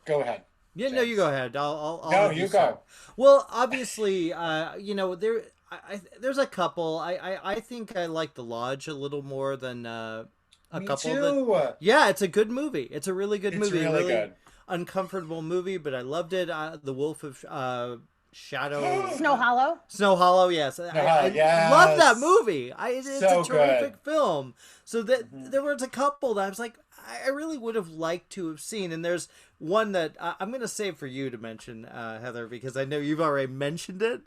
Go ahead. Yeah, James. No, you go ahead. I'll no, you go. Well, obviously, there's a couple. I think I like The Lodge a little more than a couple. Too. Yeah, it's a good movie. It's a really good movie. It's really good. Uncomfortable movie, but I loved it. The Wolf of Shadow. Snow Hollow. Snow Hollow, yes. I love that movie. It's so a terrific film. So that there was a couple that I was like, I really would have liked to have seen. And there's one that I'm going to save for you to mention, Heather, because I know you've already mentioned it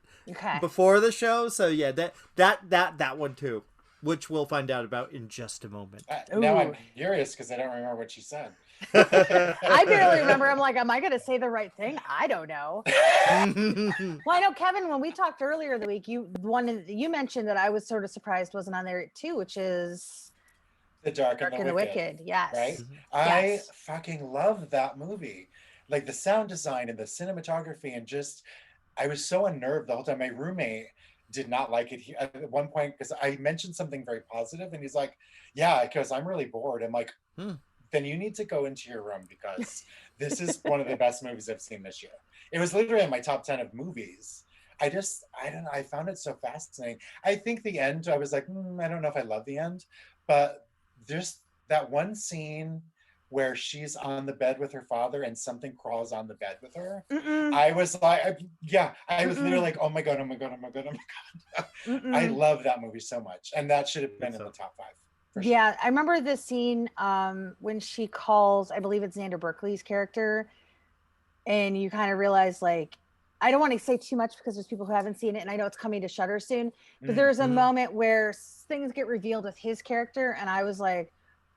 before the show. So yeah, that one too, which we'll find out about in just a moment. Now I'm curious because I don't remember what she said. I barely remember. I'm like, am I going to say the right thing? I don't know. Well, I know, Kevin, when we talked earlier in the week, you mentioned that I was sort of surprised wasn't on there too, which is The Dark and the Wicked. Yes. Right? I fucking love that movie. Like the sound design and the cinematography, and just, I was so unnerved the whole time. My roommate did not like it at one point because I mentioned something very positive, and he's like, yeah, because I'm really bored. I'm like, then you need to go into your room because this is one of the best movies I've seen this year. It was literally in my top 10 of movies. I don't know. I found it so fascinating. I think the end, I was like, I don't know if I love the end, but there's that one scene where she's on the bed with her father and something crawls on the bed with her. I was like, I was literally like, oh my God. I love that movie so much. And that should have been in the top 5. Yeah, sure. I remember this scene when she calls, I believe it's Xander Berkeley's character, and you kind of realize, like, I don't want to say too much because there's people who haven't seen it, and I know it's coming to Shudder soon, but there's a moment where things get revealed with his character, and I was like,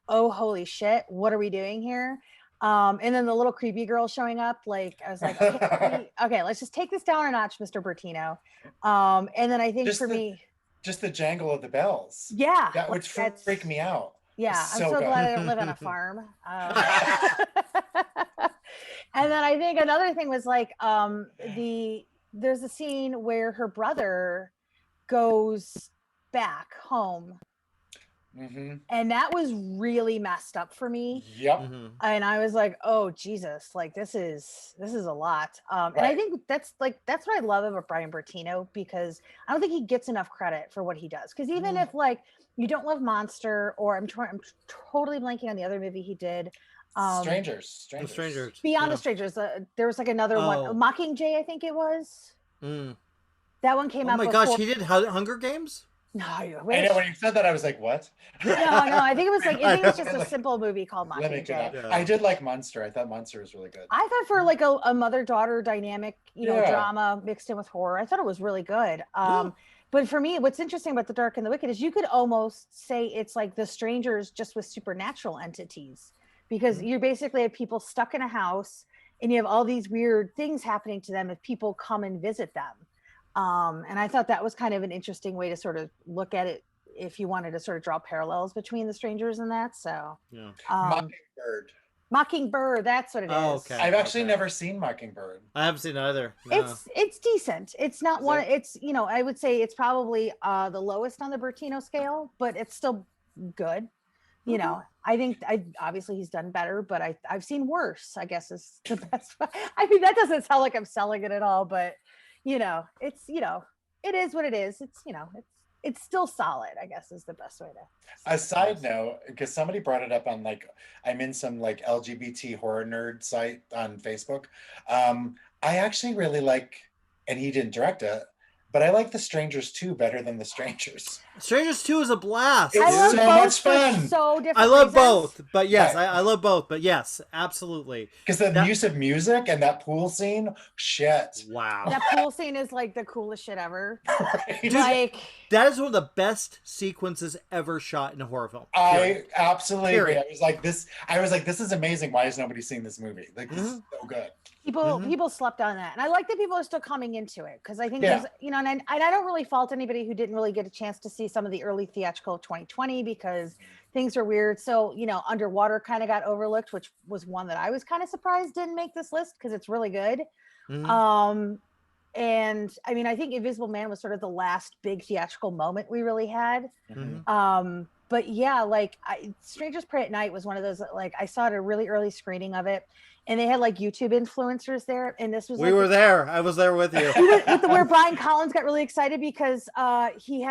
oh, holy shit, what are we doing here? And then the little creepy girl showing up, like, I was like, okay, let's just take this down a notch, Mr. Bertino. And then I think just the jangle of the bells. Yeah. That would freak me out. Yeah. I'm so glad I don't live on a farm. And then I think another thing was like, there's a scene where her brother goes back home. And that was really messed up for me. Yep. And I was like, oh Jesus, like this is a lot. And I think that's what I love about Brian Bertino, because I don't think he gets enough credit for what he does. Because even if like you don't love Monster, or I'm totally blanking on the other movie he did. Strangers. Beyond the Strangers. There was like another one, Mockingjay, I think it was. That one came out. Oh my gosh, he did Hunger Games? No, I know, when you said that, I was like, what? No, I think it was just a simple movie called Mockingjay. I did like Monster. I thought Monster was really good. I thought for like a mother-daughter dynamic, drama mixed in with horror, I thought it was really good. But for me, what's interesting about The Dark and the Wicked is you could almost say it's like The Strangers just with supernatural entities, because you basically have people stuck in a house and you have all these weird things happening to them if people come and visit them. And I thought that was kind of an interesting way to sort of look at it if you wanted to sort of draw parallels between The Strangers and that. So Mockingbird, that's what it is. Okay. I've actually never seen Mockingbird. I haven't seen it either. No. It's decent. It's not one. It's I would say it's probably the lowest on the Bertino scale, but it's still good. I think obviously he's done better, but I've seen worse, I guess is the best. I mean, that doesn't sound like I'm selling it at all, but it's it is what it is. It's still solid, I guess is the best way to. A side note, because somebody brought it up on I'm in some LGBT horror nerd site on Facebook. I actually really like, and he didn't direct it, but I like The Strangers 2 better than The Strangers. Strangers 2 is a blast. It's so much fun. So different. I love both, but yes, I love both, but yes, absolutely. Because the use of music and that pool scene, shit. Wow. That pool scene is like the coolest shit ever. Right? That is one of the best sequences ever shot in a horror film. I absolutely agree. I was like, this is amazing. Why has nobody seen this movie? This is so good. People slept on that, and I like that people are still coming into it, because I think there's and I don't really fault anybody who didn't really get a chance to see some of the early theatrical of 2020 because things are weird. So Underwater kind of got overlooked, which was one that I was kind of surprised didn't make this list because it's really good. And I mean, I think Invisible Man was sort of the last big theatrical moment we really had. But yeah, Strangers Pray at Night was one of those, I saw it a really early screening of it, and they had YouTube influencers there, and this was we were there. I was there with you. Where Brian Collins got really excited because he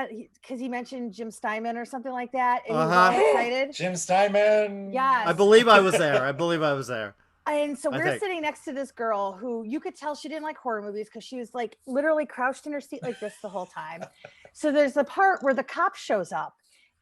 mentioned Jim Steinman or something like that, and he was all excited. Jim Steinman. Yeah, I believe I was there. And so we're sitting next to this girl who you could tell she didn't like horror movies because she was literally crouched in her seat like this the whole time. So there's the part where the cop shows up,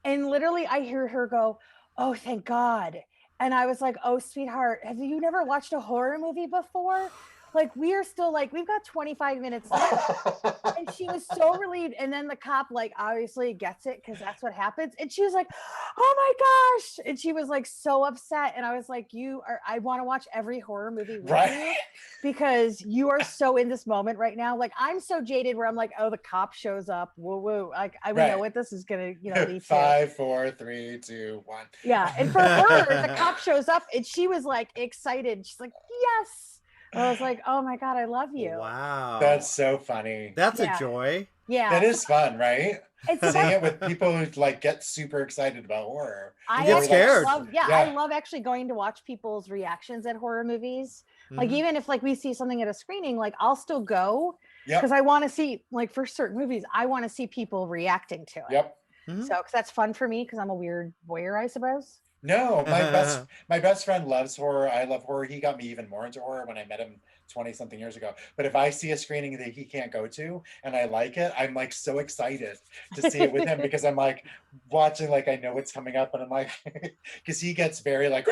and literally I hear her go, "Oh, thank God." And I was like, oh, sweetheart, have you never watched a horror movie before? Like, we are still like, we've got 25 minutes left. And she was so relieved. And then the cop, like, obviously gets it because that's what happens. And she was like, oh my gosh. And she was like so upset. And I was like, I want to watch every horror movie with you because you are so in this moment right now. Like, I'm so jaded where I'm like, oh, the cop shows up. Woo woo. Like, I know what this is going to, lead to. 5, 4, 3, 2, 1. Yeah. And for her, the cop shows up and she was like excited. She's like, yes. I was like, oh my God, I love you. Wow. That's so funny. That's a joy. Yeah. That is fun, right? It's seeing it with people who like get super excited about horror. I get scared. I love actually going to watch people's reactions at horror movies. Mm-hmm. Like even if like we see something at a screening, like I'll still go because I want to see, like for certain movies, I want to see people reacting to it. Yep. Mm-hmm. So because that's fun for me because I'm a weird voyeur, I suppose. No, my best friend loves horror. I love horror. He got me even more into horror when I met him 20 something years ago. But if I see a screening that he can't go to and I like it, I'm like so excited to see it with him because I'm like watching, like I know what's coming up, and I'm like, because he gets very like,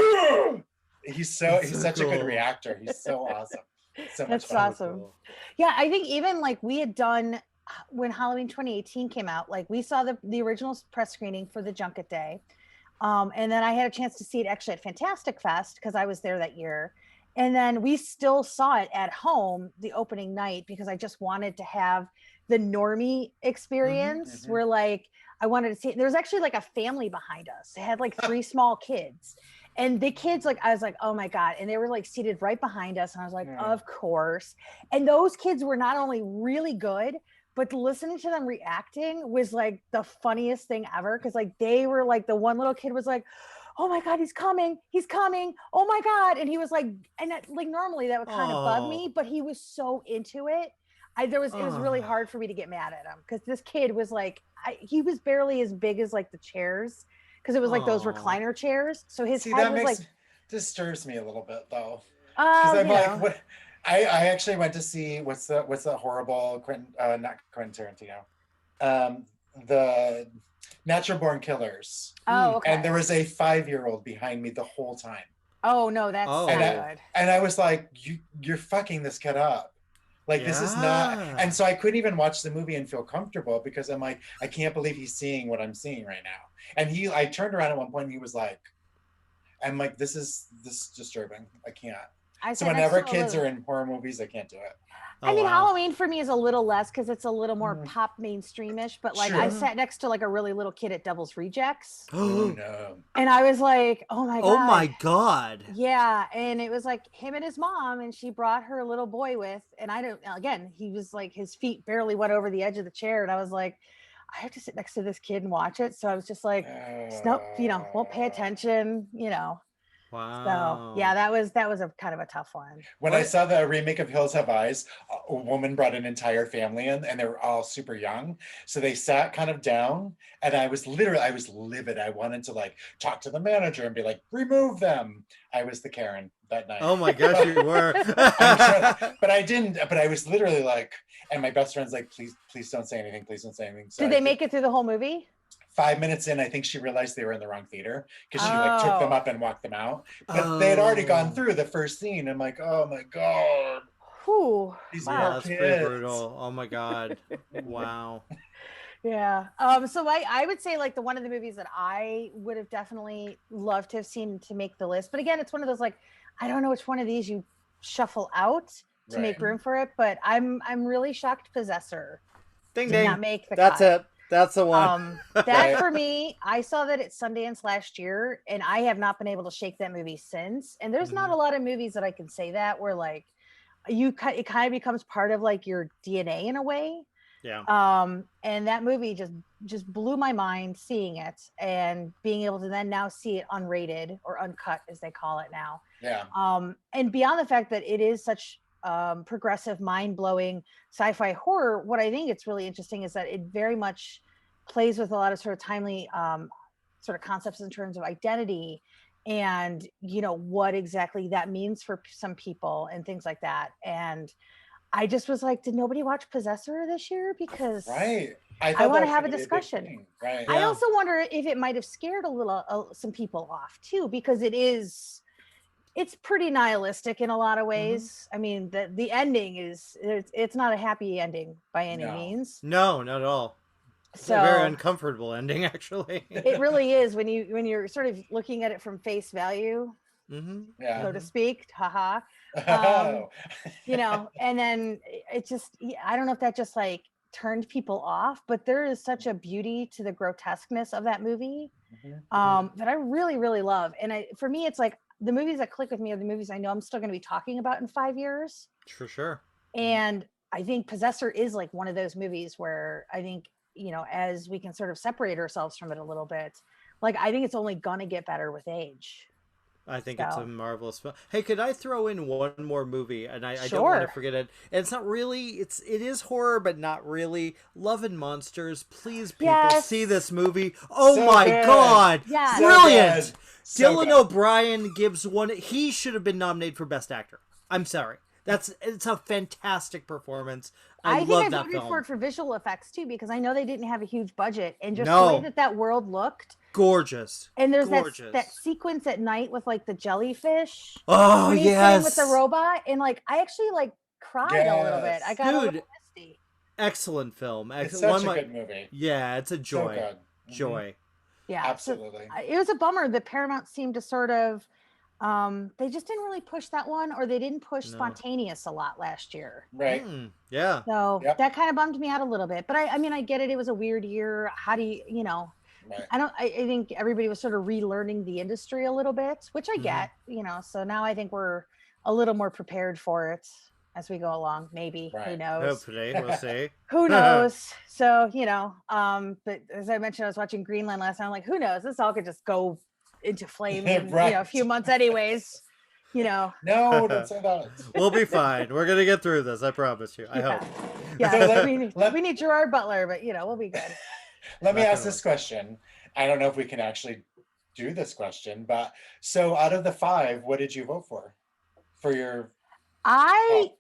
he's such a good reactor. He's so awesome. So much fun. That's awesome. Cool. Yeah, I think even like we had done when Halloween 2018 came out, like we saw the original press screening for the junket day. And then I had a chance to see it actually at Fantastic Fest because I was there that year. And then we still saw it at home the opening night because I just wanted to have the normie experience mm-hmm. where like I wanted to see it. There was actually like a family behind us. They had like 3 small kids. And the kids, like, I was like, oh my God. And they were like seated right behind us. And I was like, of course. And those kids were not only really good, but listening to them reacting was like the funniest thing ever. Cause like they were like, the one little kid was like, oh my God, he's coming. Oh my God. And he was like, and that, like normally that would kind of bug me, but he was so into it. It was really hard for me to get mad at him. Cause this kid was like, he was barely as big as like the chairs. Cause it was like those recliner chairs. So his head was like, disturbs me a little bit though. Cause I'm like, what? I actually went to see what's the horrible not Quentin Tarantino, the Natural Born Killers. Oh, okay. And there was a 5-year-old behind me the whole time. Oh no, that's not good. And I was like, you're fucking this kid up. Like this is not. And so I couldn't even watch the movie and feel comfortable because I'm like, I can't believe he's seeing what I'm seeing right now. And I turned around at one point and he was like, I'm like, this is disturbing. I can't. So whenever kids are in horror movies, I can't do it. I mean, Halloween for me is a little less because it's a little more pop mainstreamish. But like, I sat next to like a really little kid at Devil's Rejects. Oh no! And I was like, oh my God! Oh my God! Yeah, and it was like him and his mom, and she brought her little boy with. And he was like, his feet barely went over the edge of the chair, and I was like, I have to sit next to this kid and watch it. So I was just like, nope, won't pay attention, Wow. So yeah, that was a kind of a tough one. When I saw the remake of Hills Have Eyes, a woman brought an entire family in and they were all super young. So they sat kind of down and I was livid. I wanted to like talk to the manager and be like, remove them. I was the Karen that night. Oh my gosh, you were. But I didn't, but I was literally like, and my best friend's like, please don't say anything. Please don't say anything. So Did they make it through the whole movie? 5 minutes in, I think she realized they were in the wrong theater because she like took them up and walked them out. But they had already gone through the first scene. I'm like, oh my God. Whew. That's pretty brutal. Oh my God. Wow. Yeah. So I would say like one of the movies that I would have definitely loved to have seen to make the list. But again, it's one of those like, I don't know which one of these you shuffle out to make room for it. But I'm really shocked Possessor did not make the That's cut. it. That's the one. That for me, I saw that at Sundance last year, and I have not been able to shake that movie since. And there's not a lot of movies that I can say that where like it kind of becomes part of like your DNA in a way. Yeah. And that movie just blew my mind seeing it and being able to then now see it unrated or uncut as they call it now. Yeah. And beyond the fact that it is such progressive, mind-blowing sci-fi horror, what I think it's really interesting is that it very much plays with a lot of sort of timely sort of concepts in terms of identity and what exactly that means for some people and things like that. And I just was like, did nobody watch Possessor this year? Because I I thought want that to was have a gonna be big discussion. thing, right? I Yeah. also wonder if it might have scared a little some people off too, because it's pretty nihilistic in a lot of ways. I mean, the ending is it's not a happy ending by any No. means. No, not at all. It's a very So uncomfortable ending, actually. it really is when you're sort of looking at it from face value, Mm-hmm. Yeah. so to speak. Haha. Oh. You know, and then it just I don't know if that just like turned people off, but there is such a beauty to the grotesqueness of that movie Mhm. that I really, really love. And for me, it's like the movies that click with me are the movies I know I'm still going to be talking about in 5 years. For sure. And I think Possessor is like one of those movies where I think, you know, as we can sort of separate ourselves from it a little bit, like I think it's only going to get better with age. I think it's a So marvelous film. Hey, could I throw in one more movie? And I don't want to sure. forget it. And it's not really, it is horror, but not really. Love and Monsters. Please, people, Yes. see this movie. Oh So my good. God. Yes. So Brilliant. good. So Dylan good. O'Brien gives one. He should have been nominated for Best Actor. I'm sorry. It's a fantastic performance. I think love I that voted film. for it for visual effects too, because I know they didn't have a huge budget, and just the No. way that world looked. Gorgeous. And there's Gorgeous. that sequence at night with like the jellyfish. Oh, when he's sitting yes. with the robot, and like I actually like cried a little bit. I Yes. got a Dude. little misty. Excellent film. It's Excellent. such a good movie. Yeah, it's a So joy. good. Mhm. Joy. Yeah, Absolutely. So, it was a bummer that Paramount seemed to sort of they just didn't really push that one, or they didn't push No. Spontaneous a lot last year. Right. Yeah. So Yep. that kind of bummed me out a little bit. But I mean, I get it. It was a weird year. How do you know? Right. I think everybody was sort of relearning the industry a little bit, which I Mhm. get, you know. So now I think we're a little more prepared for it as we go along. Maybe who Right. knows? Hopefully, we'll see. Who knows? So you know, but as I mentioned, I was watching Greenland last night. I'm like, who knows? This all could just go into flames in Right. a few months, anyways. You know. No, don't say that. We'll be fine. We're gonna get through this. I promise you. I hope. Yeah, So we need Gerard Butler, but you know, we'll be good. Let me ask Definitely. this question. I don't know if we can actually do this question, but so out of the 5, what did you vote for your? I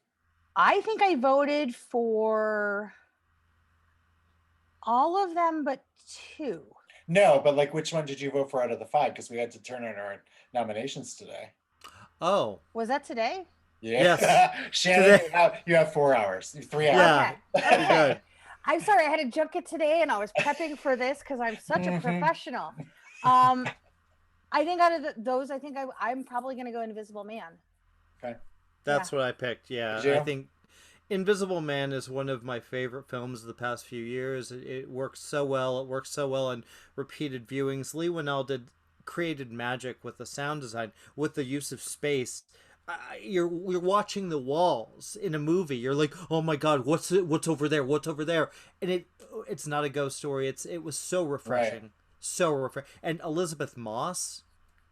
think I voted for all of them but 2. No, but like which one did you vote for out of the 5? Because we had to turn in our nominations today. Oh, Was that today? Yeah. Yes. Shannon, Today. you have 4 hours, 3 hours. Yeah. Okay. good. I'm sorry, I had to junket today and I was prepping for this because I'm such a Mhm. professional. I think out of those, I think I'm probably going to go Invisible Man. Okay. That's what I picked. Yeah, Did you? I think Invisible Man is one of my favorite films of the past few years. It works so well. It works so well on repeated viewings. Lee Winnell created magic with the sound design, with the use of space. You're watching the walls in a movie. You're like, oh my God, what's over there? What's over there? And it's not a ghost story. It was so refreshing, Right. so refreshing. And Elizabeth Moss,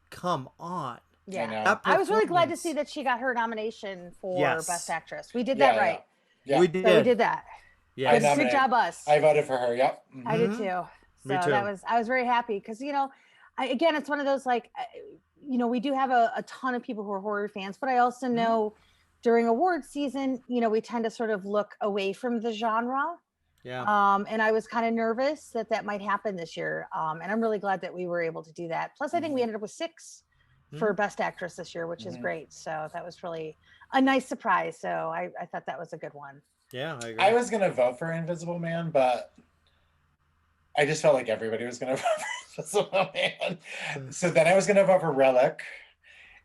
come on. Yeah. know. That I was really glad to performance. see that she got her nomination for Yes. Best Actress. We did Yeah, that right. Yeah. We So did. we did that. Yeah. Good job, us. I voted for her. Yep. Mhm. I did Mhm. too. Me So too. I was very happy because, you know, again, it's one of those like, you know, we do have a ton of people who are horror fans, but I also know during award season, you know, we tend to sort of look away from the genre. Yeah. And I was kind of nervous that might happen this year. And I'm really glad that we were able to do that. Plus, I think we ended up with 6 for Best Actress this year, which is great. So that was really a nice surprise. So I thought that was a good one. Yeah, I agree. I was gonna vote for Invisible Man, but I just felt like everybody was gonna vote for Invisible Man. So then I was gonna vote for Relic.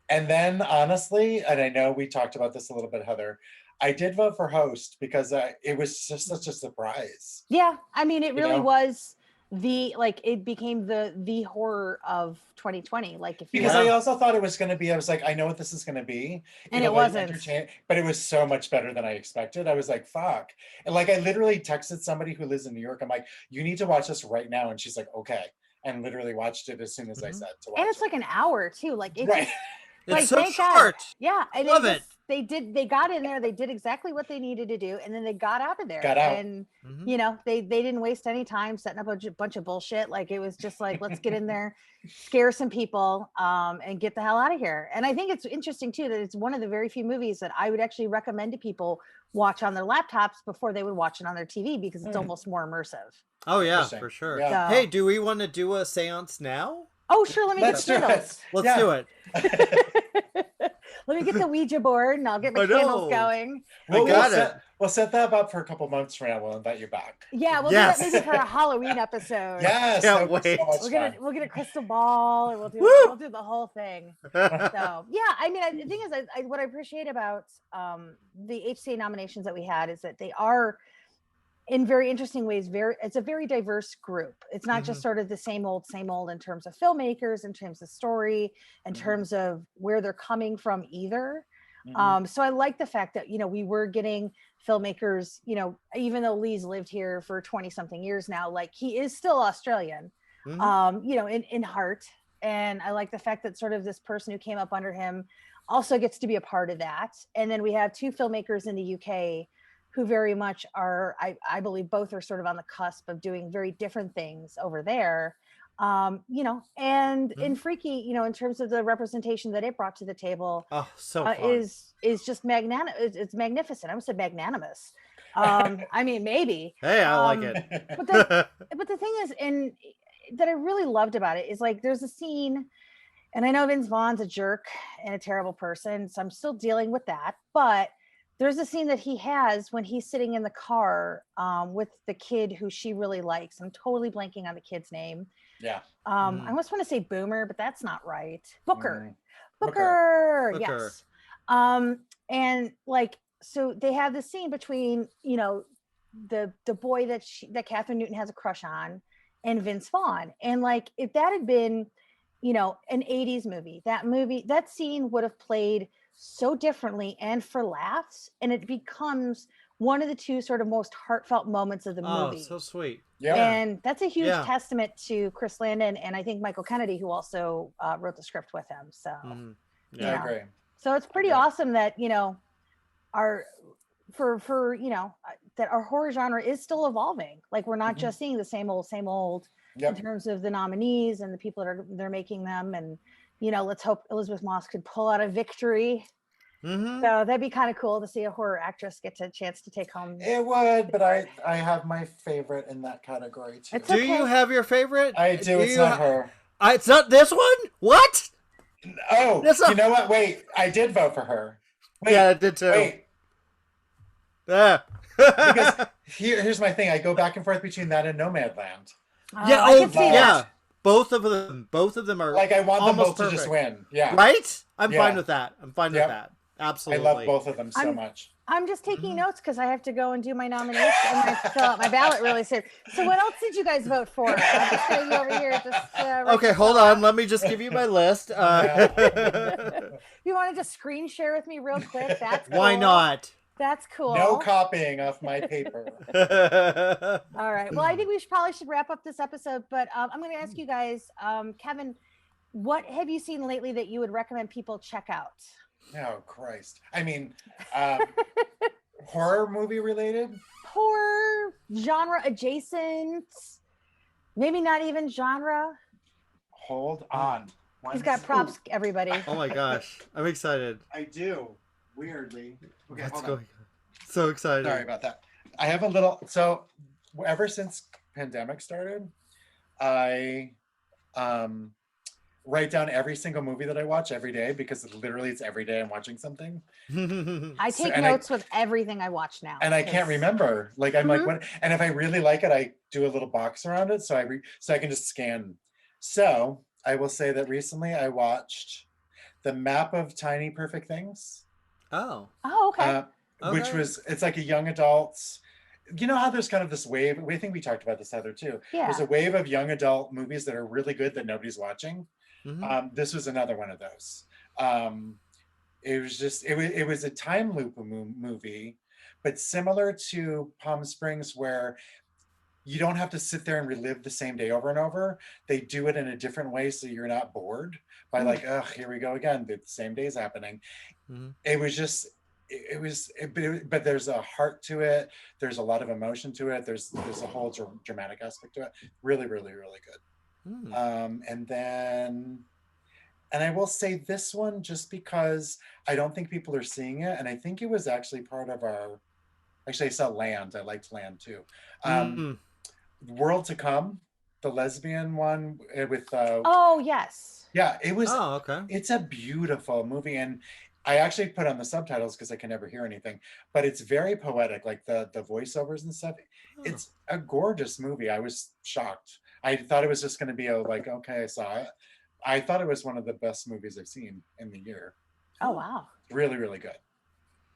And then honestly, and I know we talked about this a little bit, Heather, I did vote for Host because it was just such a surprise. Yeah, I mean, it You really know? was it became the horror of 2020. Like if you Because Yeah. I also thought it was going to be, I was like, I know what this is going to be. And It'll, it like, wasn't. entertain, but it was so much better than I expected. I was like, fuck. And like, I literally texted somebody who lives in New York. I'm like, you need to watch this right now. And she's like, okay. And literally watched it as soon as I said to watch and it's it. like an hour too. Like it Right. just It's like, so thank God. short. Yeah, and Love it. they got in there, they did exactly what they needed to do, and then they got out of there. Got out. And you know, they didn't waste any time setting up a bunch of bullshit. Like, it was just like, let's get in there, scare some people, and get the hell out of here. And I think it's interesting too that it's one of the very few movies that I would actually recommend to people watch on their laptops before they would watch it on their TV, because it's almost more immersive. Oh yeah, for sure. Yeah. So- Hey, do we want to do a seance now? Oh sure, let me Let's do get candles. Let's do it. Let me get the Ouija board and I'll get my candles going. We'll set that up for a couple months from now. We'll invite you back. Yeah, we'll do that maybe for a Halloween episode. Yes, Can't wait. We'll get a crystal ball and we'll do the whole thing. So yeah, I mean, the thing is, what I appreciate about the HCA nominations that we had is that they are, in very interesting ways, it's a very diverse group. It's not just sort of the same old in terms of filmmakers, in terms of story, in terms of where they're coming from either. So I like the fact that, you know, we were getting filmmakers, you know, even though Lee's lived here for 20 something years now, like, he is still Australian, you know, in heart. And I like the fact that sort of this person who came up under him also gets to be a part of that. And then we have two filmmakers in the UK who very much are, I believe both are sort of on the cusp of doing very different things over there. You know, and in Freaky, you know, in terms of the representation that it brought to the table, is just magnanimous. It's magnificent. I almost said magnanimous. I mean, maybe. Hey, I like it. But the thing is, and that I really loved about it is, like, there's a scene, and I know Vince Vaughn's a jerk and a terrible person, so I'm still dealing with that. But there's a scene that he has when he's sitting in the car with the kid who she really likes. I'm totally blanking on the kid's name. Yeah. I almost want to say Boomer, but that's not right. Booker. Booker. Yes. And like, so they have this scene between, you know, the boy that Catherine Newton has a crush on and Vince Vaughn. And like, if that had been, you know, an 80s movie, that scene would have played so differently and for laughs, and it becomes one of the two sort of most heartfelt moments of the movie. Oh, so sweet. Yeah. And that's a huge testament to Chris Landon and I think Michael Kennedy, who also wrote the script with him. So I agree. So it's pretty awesome that, you know, for you know, that our horror genre is still evolving. Like, we're not just seeing the same old in terms of the nominees and the people that they're making them. And, you know, let's hope Elizabeth Moss could pull out a victory. So that'd be kind of cool to see a horror actress get a chance to take home. It would, but I have my favorite in that category too. It's Do you have your favorite? I do. It's not her. It's not this one? What? Oh, you know what? Wait, I did vote for her. Wait, yeah, I did too. Wait. Yeah. Because here's my thing. I go back and forth between that and Nomadland. Yeah. I can see that. Both of them are like, I want them both perfect. to just win. Yeah. Right? I'm fine with that. I'm fine with that. Absolutely. I love both of them so much. I'm just taking notes because I have to go and do my nomination and I fill out my ballot really soon. So what else did you guys vote for? I'm just going over here. Okay, hold on. Let me just give you my list. You want to just screen share with me real quick? That's cool. Why not? That's cool. No copying of my paper. All right. Well, I think we probably should wrap up this episode, but I'm going to ask you guys, Kevin, what have you seen lately that you would recommend people check out? Oh, Christ. I mean, horror movie related? Horror, genre adjacent, maybe not even genre. Hold on. He's got props, everybody. Oh my gosh. I'm excited. I do. Weirdly. Okay, Let's hold go. on. So excited. Sorry about that. I have a little, so ever since pandemic started, I write down every single movie that I watch every day, because it's every day I'm watching something. I take notes with everything I watch now. And I can't remember. Like, I'm like, what? And if I really like it, I do a little box around it so I can just scan. So I will say that recently I watched The Map of Tiny Perfect Things. Oh. Oh, okay. Which was, it's like a young adults. You know how there's kind of this wave, I think we talked about this, Heather, too. Yeah. There's a wave of young adult movies that are really good that nobody's watching. This was another one of those. It was just, it was a time loop movie, but similar to Palm Springs, where you don't have to sit there and relive the same day over and over. They do it in a different way, so you're not bored by like, oh, here we go again. The same day's happening. It was just, but there's a heart to it. There's a lot of emotion to it. There's a whole dramatic aspect to it. Really, really, really good. And then, and I will say this one just because I don't think people are seeing it, and I think it was actually part of our. Actually, I saw Land. I liked Land too. World to Come, the lesbian one with. Oh yes. Yeah, it was. Oh, okay. It's a beautiful movie, and I actually put on the subtitles because I can never hear anything. But it's very poetic, like the voiceovers and stuff. Oh. It's a gorgeous movie. I was shocked. I thought it was just going to be like, okay, I saw it. I thought it was one of the best movies I've seen in the year. Oh wow! Really, really good.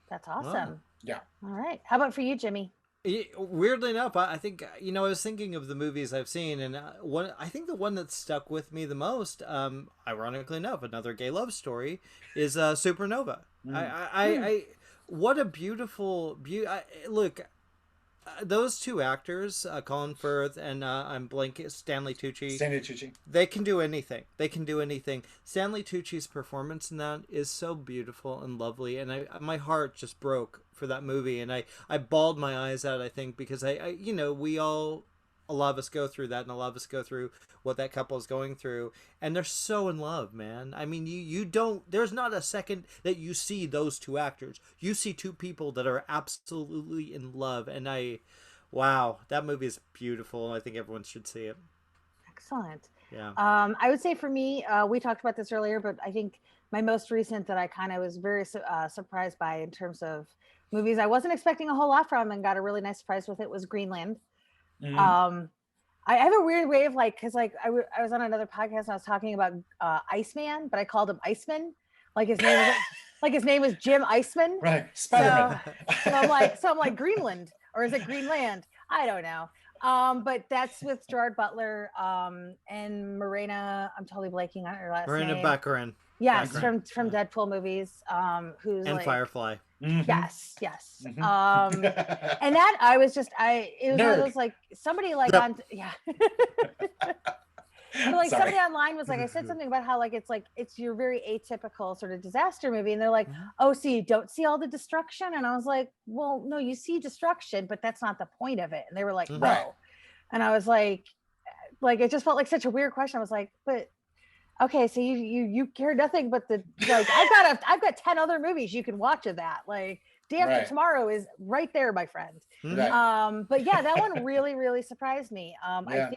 That's awesome. Oh. Yeah. All right. How about for you, Jimmy? Weirdly enough, I think, I was thinking of the movies I've seen, and I think the one that stuck with me the most, ironically enough, another gay love story, is Supernova. What a beautiful look. Those two actors, Colin Firth and I'm blanking, Stanley Tucci. They can do anything. Stanley Tucci's performance in that is so beautiful and lovely, and my heart just broke for that movie, and I bawled my eyes out. I think because a lot of us go through that, and a lot of us go through what that couple is going through, and they're so in love, man. I mean, you don't. There's not a second that you see those two actors. You see two people that are absolutely in love, and wow, that movie is beautiful. I think everyone should see it. Excellent. Yeah. I would say for me, we talked about this earlier, but I think my most recent that I kind of was very surprised by in terms of movies I wasn't expecting a whole lot from and got a really nice surprise with it was Greenland. Mm-hmm. I have a weird way of because I was on another podcast and I was talking about Iceman, but I called him Iceman, like his name is Jim Iceman. Right, Spider-Man. So I'm like Greenland, or is it Greenland? I don't know. But that's with Gerard Butler and Morena. I'm totally blanking on her last name. Morena Baccarin. Yes, from Deadpool movies. Who's and Firefly. Mm-hmm. Yes. Mm-hmm. And that it was Nerd. One of those somebody on but somebody online was I said something about how it's your very atypical sort of disaster movie, and they're like, oh, so you don't see all the destruction? And I was like, well, no, you see destruction, but that's not the point of it. And they were like, no. And I was like it just felt like such a weird question. I was like, but okay, so you care nothing but I've got 10 other movies you can watch of that. Day After Tomorrow is right there, my friend. Right. But yeah, that one really, really surprised me. I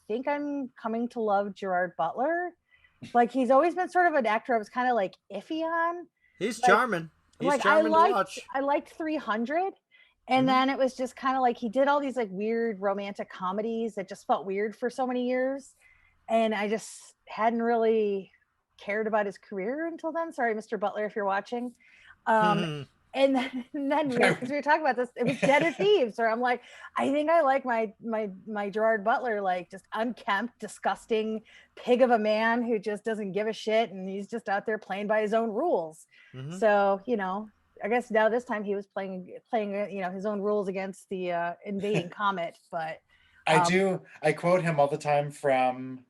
think I'm coming to love Gerard Butler. He's always been sort of an actor I was kind of iffy on. He's charming. He's charming to watch. I liked 300. And then it was just kind of he did all these weird romantic comedies that just felt weird for so many years. And I just hadn't really cared about his career until then. Sorry, Mr. Butler, if you're watching. And then because we were talking about this, it was Dead of Thieves, or I'm like, I think I like my Gerard Butler, just unkempt, disgusting pig of a man who just doesn't give a shit, and he's just out there playing by his own rules. Mm-hmm. So I guess now this time he was playing his own rules against the invading comet. But I quote him all the time from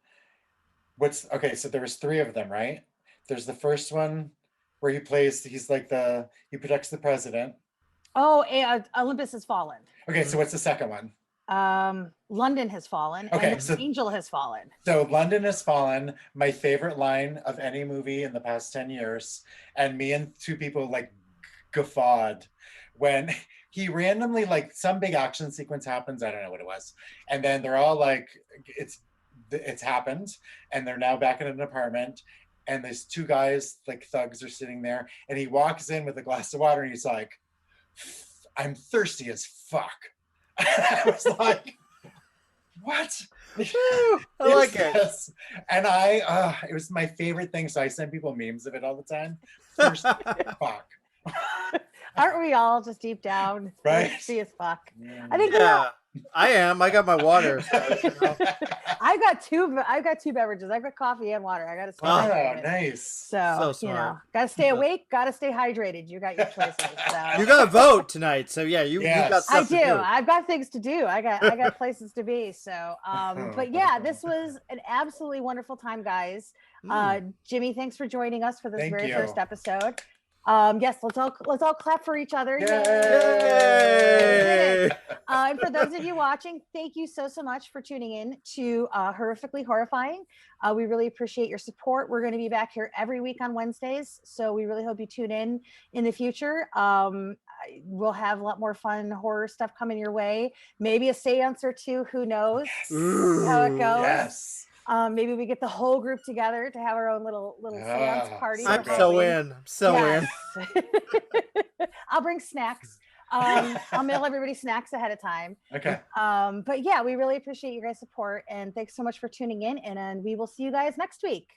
so there was 3 of them, right? There's the first one where he protects the president. Oh, Olympus Has Fallen. Okay, so what's the second one? London Has Fallen. Okay, and so Angel Has Fallen. So London Has Fallen, my favorite line of any movie in the past 10 years. And me and 2 people guffawed when he randomly some big action sequence happens. I don't know what it was. And then they're all it's happened, and they're now back in an apartment, and there's 2 guys thugs are sitting there, and he walks in with a glass of water, and he's like, I'm thirsty as fuck. I was like, what? I like it. And it was my favorite thing, so I send people memes of it all the time. Thirsty as fuck. Aren't we all just deep down thirsty as fuck? I think I am. I got my water. So, I've got two beverages. I've got coffee and water. I got to stay hydrated. Nice. So smart. Got to stay awake. Got to stay hydrated. You got your choices. So. You got to vote tonight. So you got stuff to do. I've got things to do. I got places to be. So, but yeah, this was an absolutely wonderful time, guys. Jimmy, thanks for joining us for this first episode. Yes, let's all clap for each other. Yay! And for those of you watching, thank you so much for tuning in to Horrifically Horrifying. We really appreciate your support. We're going to be back here every week on Wednesdays, so we really hope you tune in the future. We'll have a lot more fun horror stuff coming your way. Maybe a seance or two. Who knows how it goes? Yes. Maybe we get the whole group together to have our own little seance party. I'm so so in. I'm so in. I'll bring snacks. I'll mail everybody snacks ahead of time. Okay. But yeah, we really appreciate your guys' support, and thanks so much for tuning in, and we will see you guys next week.